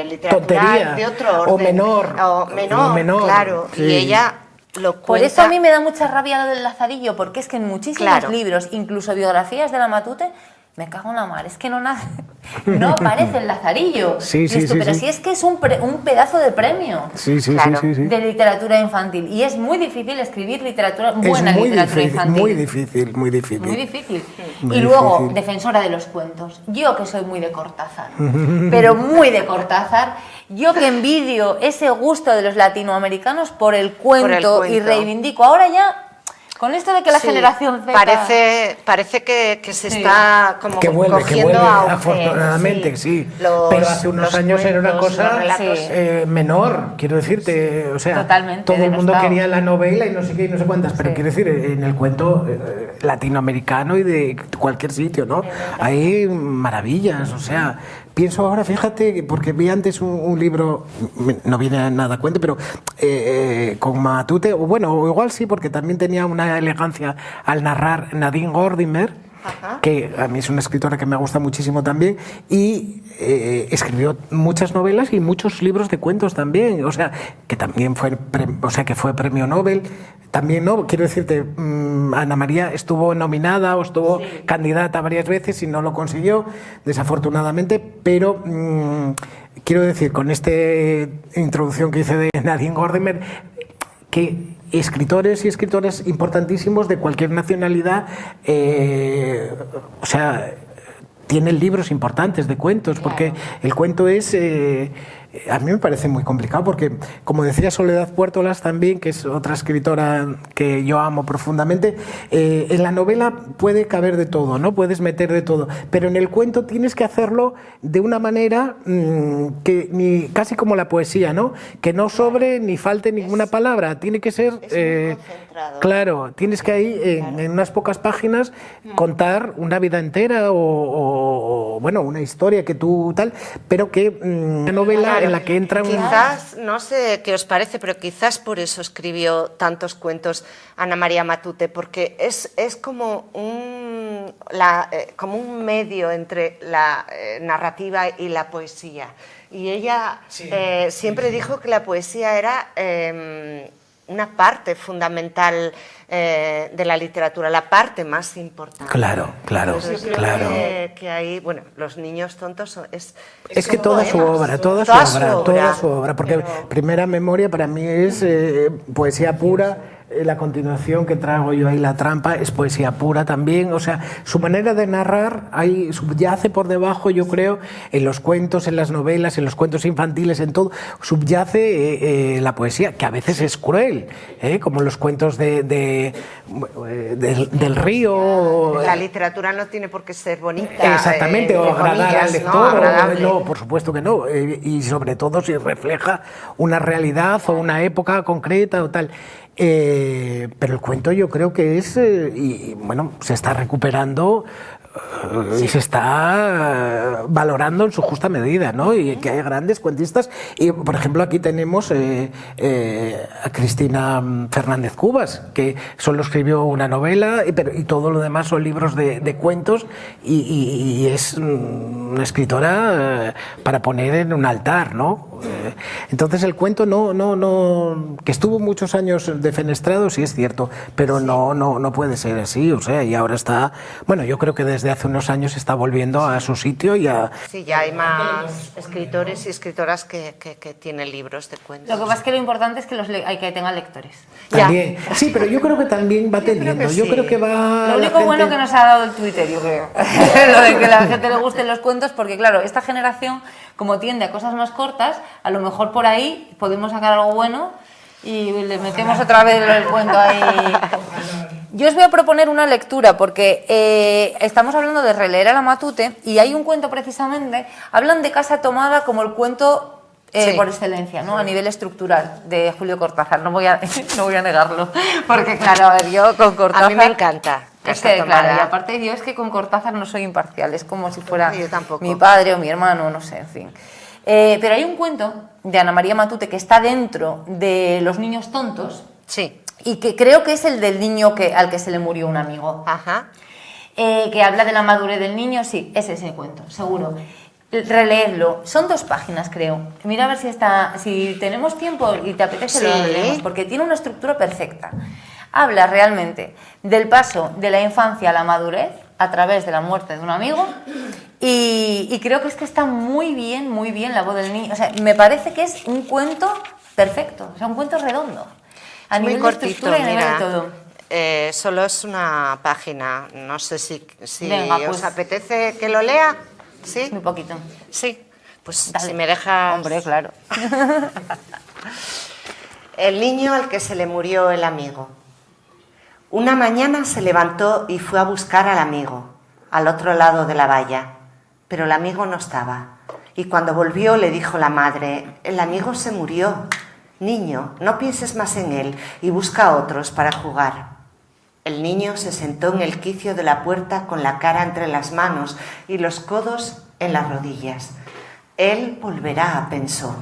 literatura tontería, de otro orden. O menor, claro. Sí. Y ella lo cuenta. Por eso a mí me da mucha rabia lo del Lazarillo, porque es que en muchísimos libros, incluso biografías de la Matute, me cago en la mar, es que no aparece el Lazarillo. Pero si es que es un pedazo de premio de literatura infantil. Y es muy difícil escribir buena literatura infantil. Muy difícil. Y luego, defensora de los cuentos. Yo que soy muy de Cortázar, pero muy de Cortázar, yo que envidio ese gusto de los latinoamericanos por el cuento y reivindico. Ahora ya... Con esto de que la generación Z... Parece que se está como cogiendo auge. Afortunadamente, sí. Pero hace unos años era una cosa menor, quiero decirte. O sea, totalmente todo el mundo denostado. quería la novela y no sé qué y no sé cuántas. Pero quiero decir, en el cuento latinoamericano y de cualquier sitio, ¿no? Hay maravillas, o sea... Pienso ahora, fíjate, porque vi antes un libro, no viene a nada a cuento, pero con Matute, o bueno, igual sí, porque también tenía una elegancia al narrar, Nadine Gordimer, que a mí es una escritora que me gusta muchísimo también, y escribió muchas novelas y muchos libros de cuentos también, o sea, que también fue premio Nobel. También, no, quiero decirte, Ana María estuvo nominada o estuvo candidata varias veces y no lo consiguió, desafortunadamente, pero quiero decir, con esta introducción que hice de Nadine Gordimer, que escritores y escritoras importantísimos de cualquier nacionalidad, tienen libros importantes de cuentos, porque el cuento es a mí me parece muy complicado porque, como decía Soledad Puertolas también, que es otra escritora que yo amo profundamente, en la novela puede caber de todo, ¿no? Puedes meter de todo, pero en el cuento tienes que hacerlo de una manera que casi como la poesía, ¿no? Que no sobre ni falte ninguna palabra, tiene que ser... claro, tienes que ahí, en unas pocas páginas, contar una vida entera o bueno, una historia que tú tal, pero que una novela en la que entra un... Quizás, no sé qué os parece, pero quizás por eso escribió tantos cuentos Ana María Matute, porque es como como un medio entre la narrativa y la poesía. Y ella siempre dijo que la poesía era una parte fundamental de la literatura, la parte más importante. Claro, claro, claro. Que ahí, bueno, Los niños tontos es que toda su obra, toda su obra, porque Primera Memoria para mí es poesía pura. La continuación que traigo yo ahí, La trampa, es poesía pura también. O sea, su manera de narrar ahí subyace por debajo, yo creo, en los cuentos, en las novelas, en los cuentos infantiles, en todo, subyace la poesía, que a veces es cruel, como los cuentos del río. La literatura no tiene por qué ser bonita. Exactamente, o agradar al lector. No, por supuesto que no. Y sobre todo si refleja una realidad o una época concreta o tal. Pero el cuento yo creo que es, y bueno, se está recuperando y se está valorando en su justa medida, ¿no? Y que hay grandes cuentistas. Y, por ejemplo, aquí tenemos a Cristina Fernández Cubas, que solo escribió una novela, y todo lo demás son libros de cuentos, y es una escritora para poner en un altar, ¿no? Entonces el cuento no que estuvo muchos años defenestrado, sí es cierto, pero no puede ser así, o sea, y ahora está, bueno, yo creo que desde hace unos años está volviendo a su sitio y a... Sí, ya hay más escritores y escritoras que tienen libros de cuentos. Lo que pasa es que lo importante es que hay que tengan lectores. También, sí, pero yo creo que también va teniendo, yo creo que va... Lo único bueno que nos ha dado el Twitter, yo creo, lo de que a la gente le gusten los cuentos, porque claro, esta generación, como tiende a cosas más cortas, a lo mejor por ahí podemos sacar algo bueno y le metemos otra vez el cuento ahí. Yo os voy a proponer una lectura porque estamos hablando de releer a la Matute y hay un cuento precisamente, hablan de Casa Tomada como el cuento por excelencia, ¿no? A nivel estructural, de Julio Cortázar. No voy a negarlo, porque claro, a ver, yo con Cortázar... A mí me encanta. Es que, claro, y aparte yo es que con Cortázar no soy imparcial, es como si fuera tampoco. Mi padre o mi hermano, no sé, en fin. Pero hay un cuento de Ana María Matute que está dentro de Los niños tontos. Sí. Y que creo que es el del niño al que se le murió un amigo. Ajá. Que habla de la madurez del niño, sí, es ese cuento, seguro. Releedlo, son 2 páginas creo. Mira a ver si tenemos tiempo y te apetece lo leemos, porque tiene una estructura perfecta. Habla realmente del paso de la infancia a la madurez a través de la muerte de un amigo y creo que está muy bien la voz del niño. O sea, me parece que es un cuento perfecto, o sea, un cuento redondo. A nivel de estructura y a nivel de todo. Solo es una página, no sé si Venga, os apetece que lo lea. ¿Sí? Muy poquito. Sí, pues dale. Si me dejas... Hombre, claro. El niño al que se le murió el amigo. Una mañana se levantó y fue a buscar al amigo, al otro lado de la valla, pero el amigo no estaba. Y cuando volvió le dijo la madre: el amigo se murió. Niño, no pienses más en él y busca a otros para jugar. El niño se sentó en el quicio de la puerta con la cara entre las manos y los codos en las rodillas. Él volverá, pensó.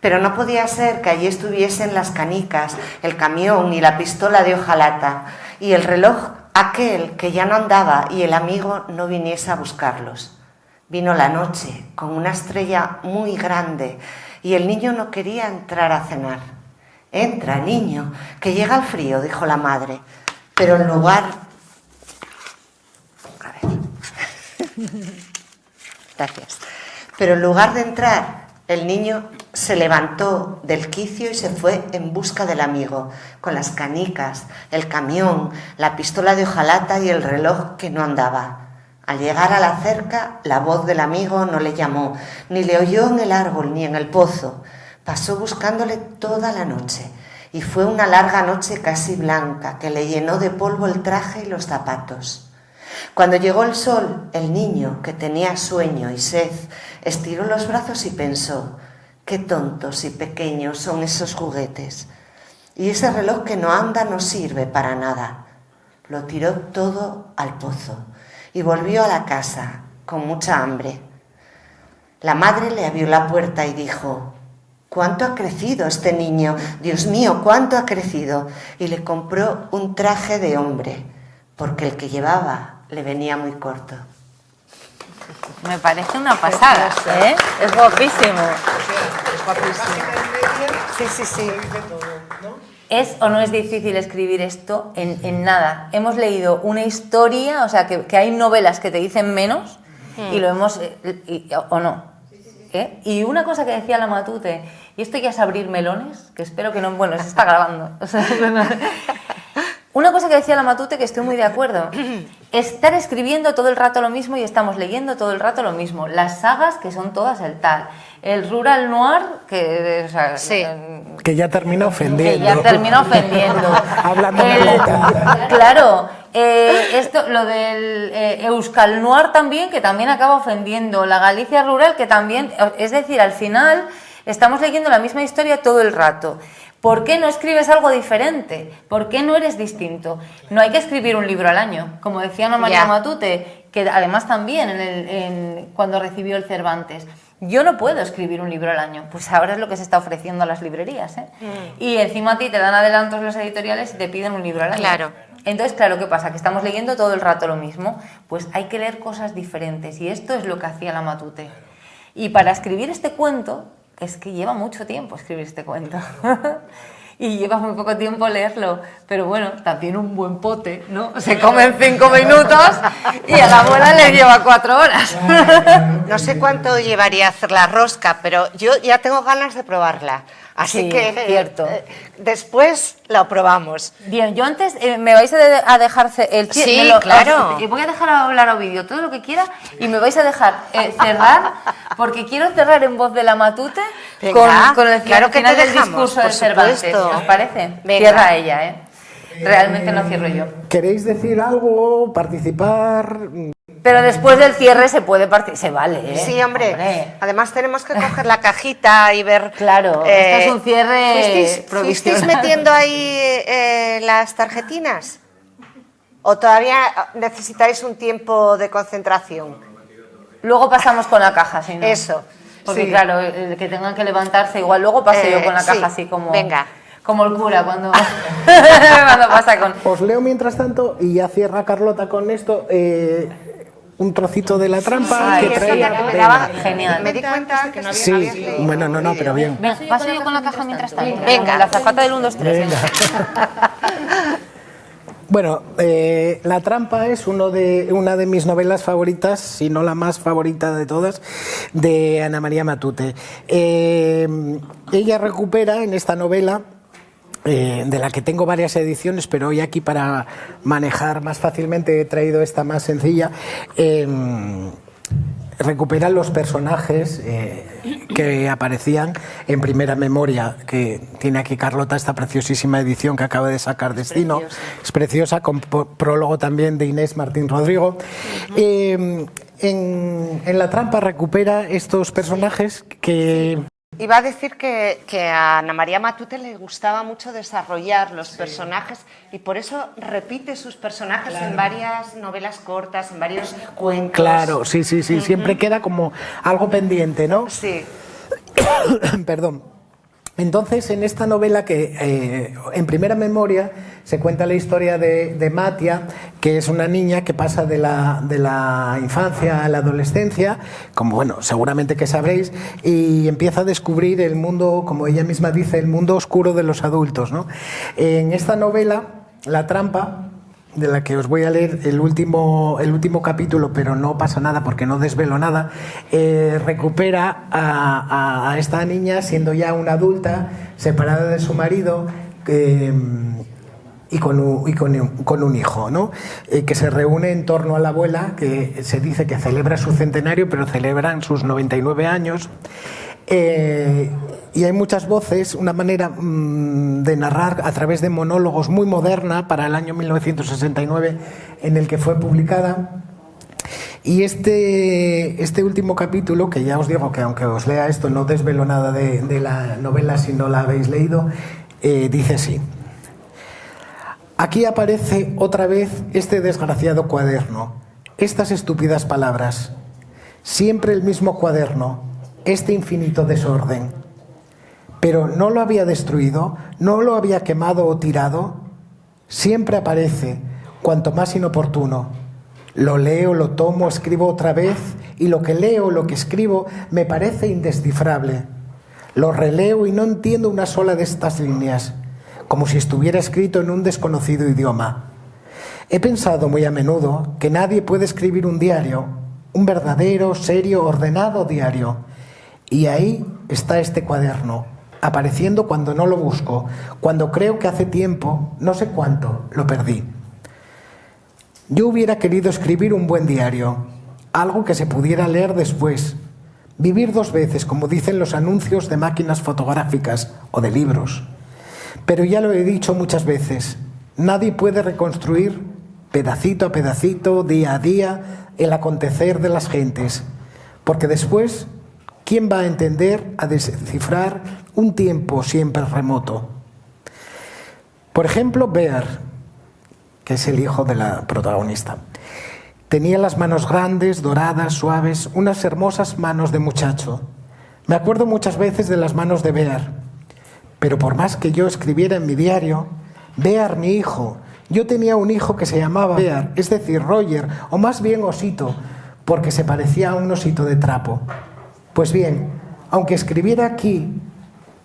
Pero no podía ser que allí estuviesen las canicas, el camión y la pistola de hojalata, y el reloj aquel que ya no andaba y el amigo no viniese a buscarlos. Vino la noche con una estrella muy grande y el niño no quería entrar a cenar. Entra, niño, que llega el frío, dijo la madre. Pero en lugar... A ver. Gracias. Pero en lugar de entrar, el niño se levantó del quicio y se fue en busca del amigo, con las canicas, el camión, la pistola de hojalata y el reloj que no andaba. Al llegar a la cerca, la voz del amigo no le llamó, ni le oyó en el árbol ni en el pozo. Pasó buscándole toda la noche, y fue una larga noche casi blanca que le llenó de polvo el traje y los zapatos. Cuando llegó el sol, el niño, que tenía sueño y sed, estiró los brazos y pensó: qué tontos y pequeños son esos juguetes. Y ese reloj que no anda no sirve para nada. Lo tiró todo al pozo y volvió a la casa con mucha hambre. La madre le abrió la puerta y dijo: ¿cuánto ha crecido este niño? Dios mío, ¿cuánto ha crecido? Y le compró un traje de hombre, porque el que llevaba le venía muy corto. Me parece una pasada, ¿eh? Es guapísimo. Sí, sí, sí. ¿Es o no es difícil escribir esto? En nada. Hemos leído una historia, o sea, que hay novelas que te dicen menos y lo hemos... ¿o no? ¿Eh? Y una cosa que decía la Matute, y esto ya es abrir melones, que espero que no... Bueno, se está grabando. O sea, una cosa que decía la Matute, que estoy muy de acuerdo, estar escribiendo todo el rato lo mismo y estamos leyendo todo el rato lo mismo. Las sagas, que son todas el tal. El rural noir, que... O sea, sí. Que ya termina ofendiendo. Que ya termina ofendiendo. Hablando de la Claro, esto, lo del Euskal Noir también, que también acaba ofendiendo. La Galicia rural, que también... Es decir, al final estamos leyendo la misma historia todo el rato. ¿Por qué no escribes algo diferente? ¿Por qué no eres distinto? No hay que escribir un libro al año, como decía Ana María Matute, que además también cuando recibió el Cervantes. Yo no puedo escribir un libro al año, pues ahora es lo que se está ofreciendo a las librerías, ¿eh? Y encima a ti te dan adelantos los editoriales y te piden un libro al año. Claro. Entonces, claro, ¿qué pasa? Que estamos leyendo todo el rato lo mismo, pues hay que leer cosas diferentes y esto es lo que hacía la Matute. Y para escribir este cuento, es que lleva mucho tiempo escribir este cuento. Y lleva muy poco tiempo leerlo, pero bueno, también un buen pote, ¿no? Se come en 5 minutos y a la abuela le lleva 4 horas. No sé cuánto llevaría a hacer la rosca, pero yo ya tengo ganas de probarla. Así Sí, que cierto. Después lo probamos. Bien, yo antes me vais a dejar el Sí, claro. voy a dejar hablar a Ovidio todo lo que quiera y me vais a dejar cerrar, porque quiero cerrar en voz de la Matute con el claro que final te del dejamos, discurso por de Cervantes. supuesto. ¿Os parece? Venga. Cierra ella, ¿eh? Realmente no cierro yo. ¿Queréis decir algo? ¿Participar? Pero después del cierre se puede se vale, ¿eh? Sí, hombre. Además tenemos que coger la cajita y ver... Claro, esto es un cierre ¿Fuisteis metiendo ahí las tarjetinas? ¿O todavía necesitáis un tiempo de concentración? Luego pasamos con la caja, si no. Eso. Porque sí. claro, el que tengan que levantarse, igual luego paso yo con la caja sí. así como... Venga. Como el cura cuando pasa con... Os leo mientras tanto y ya cierra Carlota con esto. Un trocito de la trampa Sí, que eso traía. ya me Venga. daba genial. Me di cuenta antes que no había... Sí, bueno, no, pero bien. Venga, paso yo con la caja mientras tanto. Venga. La zapata del 1, 2, 3. Bueno, La trampa es una de mis novelas favoritas, si no la más favorita de todas, de Ana María Matute. Ella recupera en esta novela, de la que tengo varias ediciones, pero hoy aquí para manejar más fácilmente he traído esta más sencilla. Recupera los personajes que aparecían en Primera Memoria, que tiene aquí Carlota esta preciosísima edición que acaba de sacar Destino. Es preciosa, con prólogo también de Inés Martín Rodrigo. En La trampa recupera estos personajes que... Iba a decir que a Ana María Matute le gustaba mucho desarrollar los personajes y por eso repite sus personajes en varias novelas cortas, en varios cuentos. Claro, sí, siempre queda como algo pendiente, ¿no? Sí. Perdón. Entonces, en esta novela que en Primera Memoria se cuenta la historia de Matia, que es una niña que pasa de la infancia a la adolescencia, como bueno, seguramente que sabréis, y empieza a descubrir el mundo, como ella misma dice, el mundo oscuro de los adultos, ¿no? En esta novela, La trampa, de la que os voy a leer el último capítulo, pero no pasa nada porque no desvelo nada, recupera a esta niña siendo ya una adulta, separada de su marido, y con un hijo, ¿no? Que se reúne en torno a la abuela, que se dice que celebra su centenario, pero celebran sus 99 años. Y hay muchas voces, una manera de narrar a través de monólogos muy moderna para el año 1969 en el que fue publicada. Y este último capítulo, que ya os digo que aunque os lea esto no desvelo nada de la novela si no la habéis leído, dice así: aquí aparece otra vez este desgraciado cuaderno, estas estúpidas palabras, siempre el mismo cuaderno, este infinito desorden. Pero no lo había destruido, no lo había quemado o tirado. Siempre aparece, cuanto más inoportuno. Lo leo, lo tomo, escribo otra vez, y lo que leo, lo que escribo, me parece indescifrable. Lo releo y no entiendo una sola de estas líneas, como si estuviera escrito en un desconocido idioma. He pensado muy a menudo que nadie puede escribir un diario, un verdadero, serio, ordenado diario. Y ahí está este cuaderno, apareciendo cuando no lo busco, cuando creo que hace tiempo, no sé cuánto, lo perdí. Yo hubiera querido escribir un buen diario, algo que se pudiera leer después, vivir 2 veces, como dicen los anuncios de máquinas fotográficas o de libros. Pero ya lo he dicho muchas veces, nadie puede reconstruir pedacito a pedacito, día a día, el acontecer de las gentes, porque después, ¿quién va a entender, a descifrar un tiempo siempre remoto? Por ejemplo, Bear, que es el hijo de la protagonista, tenía las manos grandes, doradas, suaves, unas hermosas manos de muchacho. Me acuerdo muchas veces de las manos de Bear, pero por más que yo escribiera en mi diario, Bear, mi hijo, yo tenía un hijo que se llamaba Bear, es decir, Roger, o más bien Osito, porque se parecía a un osito de trapo. Pues bien, aunque escribiera aquí,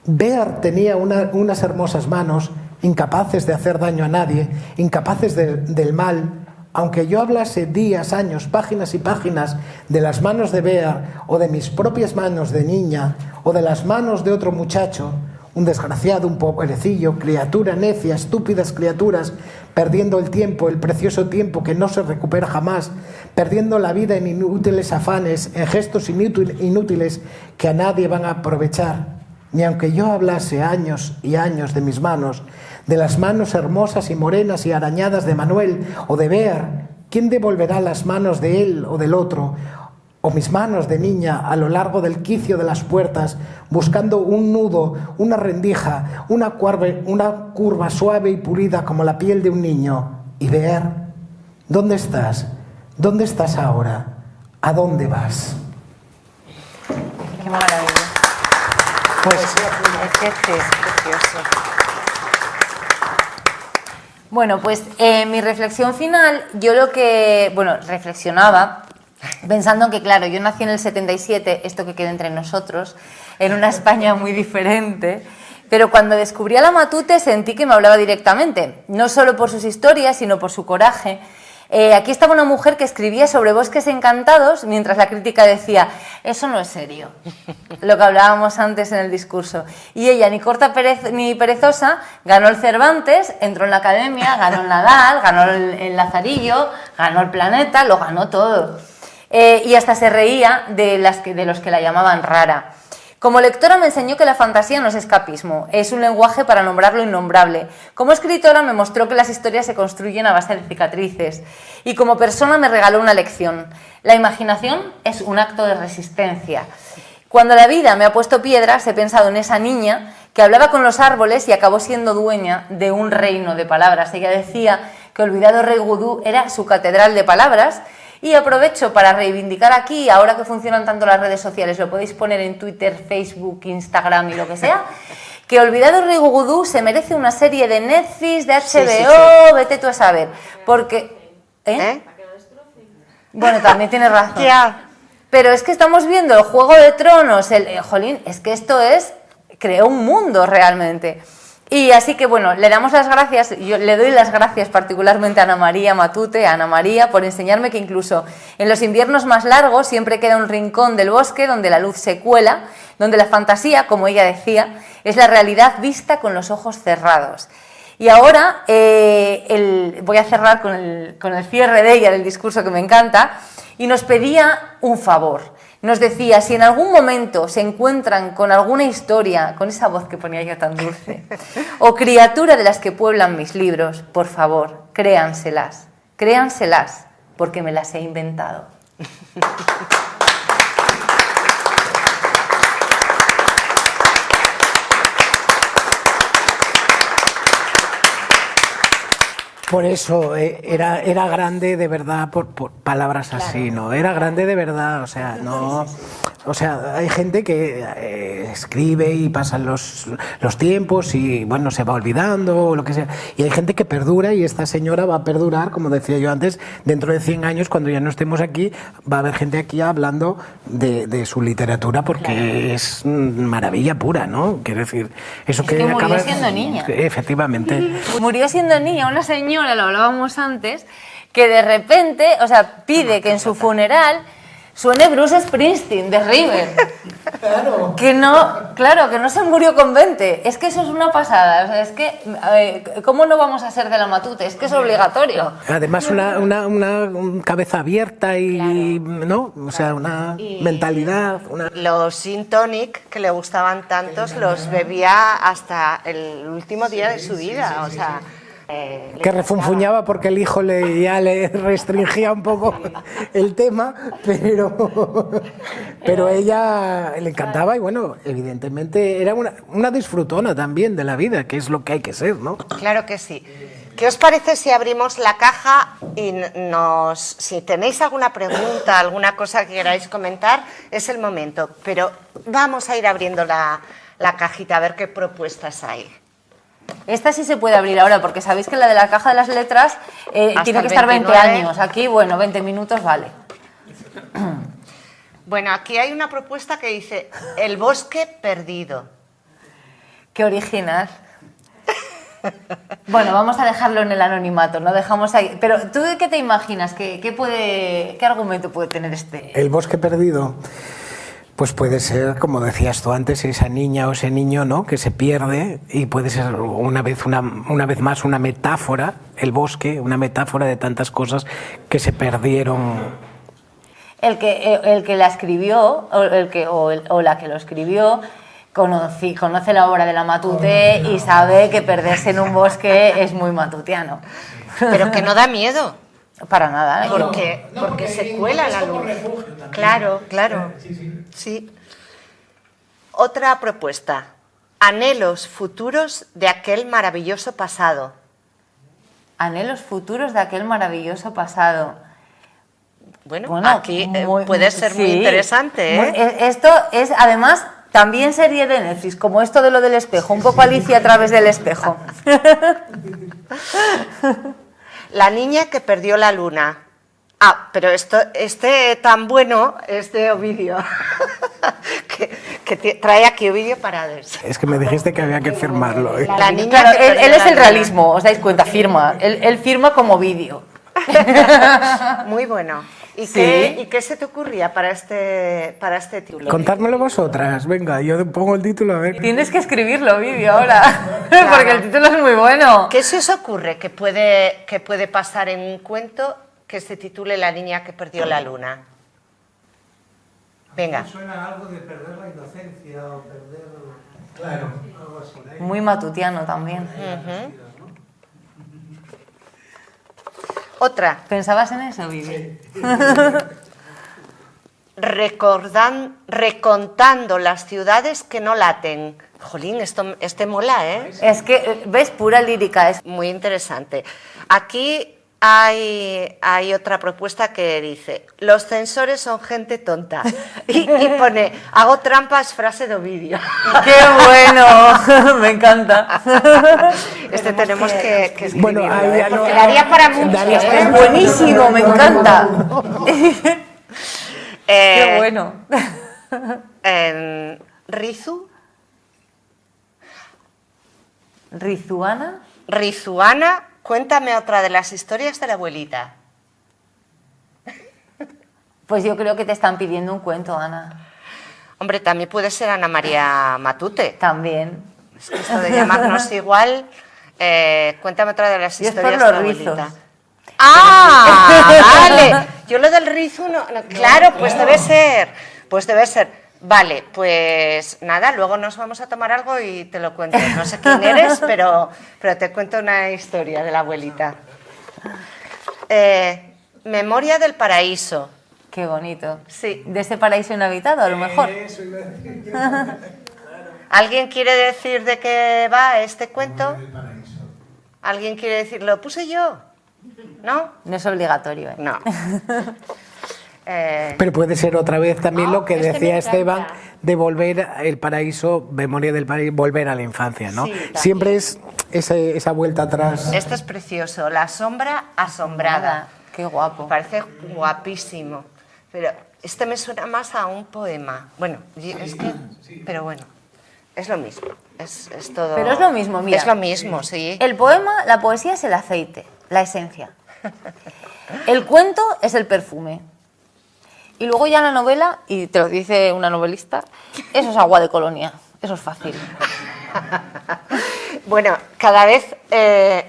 Bear tenía unas hermosas manos, incapaces de hacer daño a nadie, incapaces del mal. Aunque yo hablase días, años, páginas y páginas de las manos de Bear, o de mis propias manos de niña, o de las manos de otro muchacho, un desgraciado, un pobrecillo, criatura necia, estúpidas criaturas, perdiendo el tiempo, el precioso tiempo que no se recupera jamás, perdiendo la vida en inútiles afanes, en gestos inútiles que a nadie van a aprovechar. Ni aunque yo hablase años y años de mis manos, de las manos hermosas y morenas y arañadas de Manuel o de Bear, ¿quién devolverá las manos de él o del otro? O mis manos de niña a lo largo del quicio de las puertas, buscando un nudo, una rendija, una curva suave y pulida como la piel de un niño. Y Bear, ¿dónde estás? ¿Dónde estás ahora? ¿A dónde vas? Qué maravilla. Pues es precioso. Bueno, pues mi reflexión final, yo reflexionaba pensando en que, claro, yo nací en el 77, esto que queda entre nosotros, en una España muy diferente, pero cuando descubrí a la Matute sentí que me hablaba directamente, no solo por sus historias, sino por su coraje. Aquí estaba una mujer que escribía sobre bosques encantados, mientras la crítica decía, eso no es serio, lo que hablábamos antes en el discurso. Y ella, ni corta ni perezosa, ganó el Cervantes, entró en la Academia, ganó el Nadal, ganó el Lazarillo, ganó el Planeta, lo ganó todo. Y hasta se reía de los que la llamaban rara. Como lectora me enseñó que la fantasía no es escapismo, es un lenguaje para nombrar lo innombrable. Como escritora me mostró que las historias se construyen a base de cicatrices. Y como persona me regaló una lección. La imaginación es un acto de resistencia. Cuando la vida me ha puesto piedras, he pensado en esa niña que hablaba con los árboles y acabó siendo dueña de un reino de palabras. Ella decía que Olvidado Rey Gudú era su catedral de palabras. Y aprovecho para reivindicar aquí, ahora que funcionan tanto las redes sociales, lo podéis poner en Twitter, Facebook, Instagram y lo que sea, que Olvidado Rey Gudú se merece una serie de Netflix, de HBO, vete tú a saber. Porque... Bueno, también tienes razón. Pero es que estamos viendo el Juego de Tronos, jolín, es que esto creó un mundo realmente. Y así que bueno, le damos las gracias, yo le doy las gracias particularmente a Ana María Matute, a Ana María, por enseñarme que incluso en los inviernos más largos siempre queda un rincón del bosque donde la luz se cuela, donde la fantasía, como ella decía, es la realidad vista con los ojos cerrados. Y ahora voy a cerrar con el cierre de ella, del discurso que me encanta, y nos pedía un favor. Nos decía, si en algún momento se encuentran con alguna historia, con esa voz que ponía yo tan dulce, o criatura de las que pueblan mis libros, por favor, créanselas, porque me las he inventado. Por eso era grande de verdad por palabras así, ¿no? Era grande de verdad, o sea, no... O sea, hay gente que escribe y pasan los tiempos y, bueno, se va olvidando o lo que sea. Y hay gente que perdura y esta señora va a perdurar, como decía yo antes, dentro de 100 años, cuando ya no estemos aquí, va a haber gente aquí hablando de su literatura porque es maravilla pura, ¿no? Quiero decir, eso es que murió siendo niña. Efectivamente. Murió siendo niña una señora, lo hablábamos antes, que de repente, o sea, pide que en su funeral suene Bruce Springsteen de River. Claro. Que no se murió con 20. Es que eso es una pasada. O sea, es que, ¿cómo no vamos a ser de la Matute? Es que es obligatorio. Además, una cabeza abierta y, claro, ¿no? O sea, una mentalidad. Los gin tonic que le gustaban tantos los bebía hasta el último día de su vida. O sea, que refunfuñaba porque el hijo ya le restringía un poco el tema, pero ella le encantaba y, bueno, evidentemente era una disfrutona también de la vida, que es lo que hay que ser, ¿no? Claro que sí. ¿Qué os parece si abrimos la caja y si tenéis alguna pregunta, alguna cosa que queráis comentar, es el momento? Pero vamos a ir abriendo la cajita a ver qué propuestas hay. Esta sí se puede abrir ahora, porque sabéis que la de la caja de las letras tiene que estar 20 años. Aquí, bueno, 20 minutos vale. Bueno, aquí hay una propuesta que dice El bosque perdido. Qué original. Bueno, vamos a dejarlo en el anonimato, no dejamos ahí. Pero ¿tú qué te imaginas? ¿Qué argumento puede tener este? El bosque perdido. Pues puede ser, como decías tú antes, esa niña o ese niño, ¿no?, que se pierde, y puede ser una vez más una metáfora, el bosque, una metáfora de tantas cosas que se perdieron. El que la escribió, o la que lo escribió, conoce la obra de la Matute y sabe que perderse en un bosque es muy matutiano. Pero que no da miedo. Para nada, ¿eh? Porque se cuela la luz. Claro, claro. Sí. Otra propuesta. Anhelos futuros de aquel maravilloso pasado. Anhelos futuros de aquel maravilloso pasado. Bueno, aquí puede ser muy interesante, ¿eh? Esto es, además, también serie de Netflix, como esto de lo del espejo, un poco Alicia a través del espejo. La niña que perdió la luna. Ah, pero este tan bueno es de Ovidio, que trae aquí Ovidio Parades. Es que me dijiste que había que firmarlo, ¿eh? La niña claro, que él es el luna. realismo, os dais cuenta, firma. Él firma como Ovidio. Muy bueno. ¿Y, sí. qué se te ocurría para este título? Contádmelo vosotras, venga, yo pongo el título a ver. Tienes que escribirlo, Ovidio, ahora, Claro. porque el título es muy bueno. ¿Qué se os ocurre que puede pasar en un cuento que se titule La niña que perdió la luna? Venga. Me suena algo de perder la inocencia o perder... Claro. Algo así. Muy matutiano también. Uh-huh. Otra. ¿Pensabas en eso, Vivi? Recontando las ciudades que no laten. Jolín, este mola, ¿eh? Es que, ¿ves? Pura lírica. Es Muy interesante. Aquí hay otra propuesta que dice: los censores son gente tonta. Y pone: hago trampas, frase de Ovidio. ¡Qué bueno! Me encanta. Este tenemos que escribirlo, Bueno, ahí ya porque no- daría para mucho. daría para Es buenísimo, me encanta. ¡Qué bueno! Rizu, ¿Rizuana? Rizuana, cuéntame otra de las historias de la abuelita. Pues yo creo que te están pidiendo un cuento, Ana. Hombre, también puede ser Ana María Matute. También. Es que esto de llamarnos igual Cuéntame otra de las Y es por historias los de tu abuelita. rizos. ¡Ah! Vale. Yo lo del rizo no, claro, pues debe ser. Pues debe ser. Vale, pues nada, luego nos vamos a tomar algo y te lo cuento. No sé quién eres, pero te cuento una historia de la abuelita. Memoria del paraíso. Qué bonito. Sí. De ese paraíso inhabitado, a lo mejor. ¿Alguien quiere decir de qué va este cuento? ¿Alguien quiere decir, lo puse yo? ¿No? No es obligatorio, ¿eh? No. Pero puede ser otra vez también lo que este me decía encanta. Esteban, de volver el paraíso, memoria del paraíso, volver a la infancia, ¿no? Sí, también. Siempre es esa vuelta atrás. Esto es precioso, la sombra asombrada. Qué guapo. Me parece guapísimo. Pero este me suena más a un poema. Bueno, es que, pero bueno, es lo mismo. Es todo. Pero es lo mismo, mira. Es lo mismo, sí. El poema, la poesía es el aceite, la esencia. El cuento es el perfume. Y luego ya la novela, y te lo dice una novelista, eso es agua de colonia. Eso es fácil. Bueno, cada vez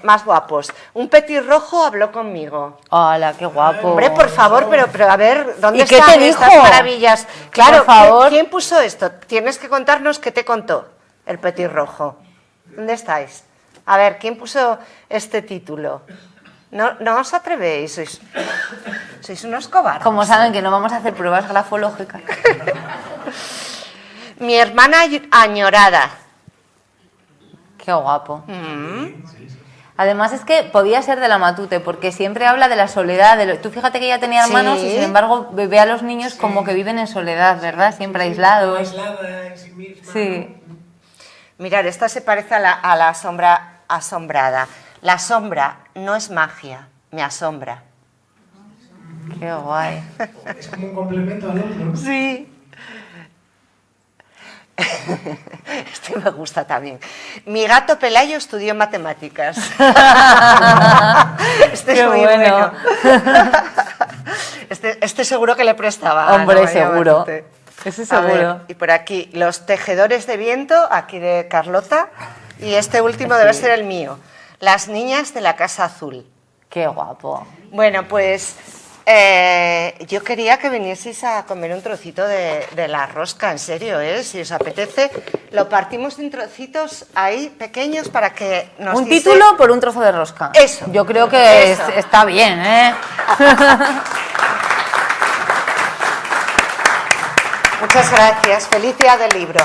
más guapos. Un petirrojo habló conmigo. ¡Hala, qué guapo! Hombre, por favor, pero a ver, ¿dónde ¿Y qué están te estas dijo? maravillas? Claro, Por favor. ¿quién puso esto? Tienes que contarnos qué te contó el petirrojo. ¿Dónde estáis? A ver, ¿quién puso este título? No os atrevéis, sois unos cobardes. Como saben que no vamos a hacer pruebas grafológicas. Mi hermana añorada. Qué guapo. Además es que podía ser de la Matute, porque siempre habla de la soledad. Tú fíjate que ella tenía hermanos Sí. y sin embargo ve a los niños como que viven en soledad, ¿verdad? Siempre aislados. Aislada en sí misma. Sí. Mirad, esta se parece a la sombra asombrada. La sombra no es magia, me asombra. Qué guay. Es como un complemento al otro. Sí. Este me gusta también. Mi gato Pelayo estudió matemáticas. Este es Qué muy bueno. Este seguro que le prestaba. a Hombre, Ana María seguro. Matute. Ese A ver, seguro. y por aquí, los tejedores de viento, aquí de Carlota. Y este último debe ser el mío. Las niñas de la Casa Azul. Qué guapo. Bueno, pues yo quería que vinieseis a comer un trocito de la rosca, en serio, ¿eh? Si os apetece, lo partimos en trocitos ahí pequeños para que nos Un dice- título por un trozo de rosca. Eso. Yo creo que Eso. está bien, ¿eh? Muchas gracias. Feliz día del libro.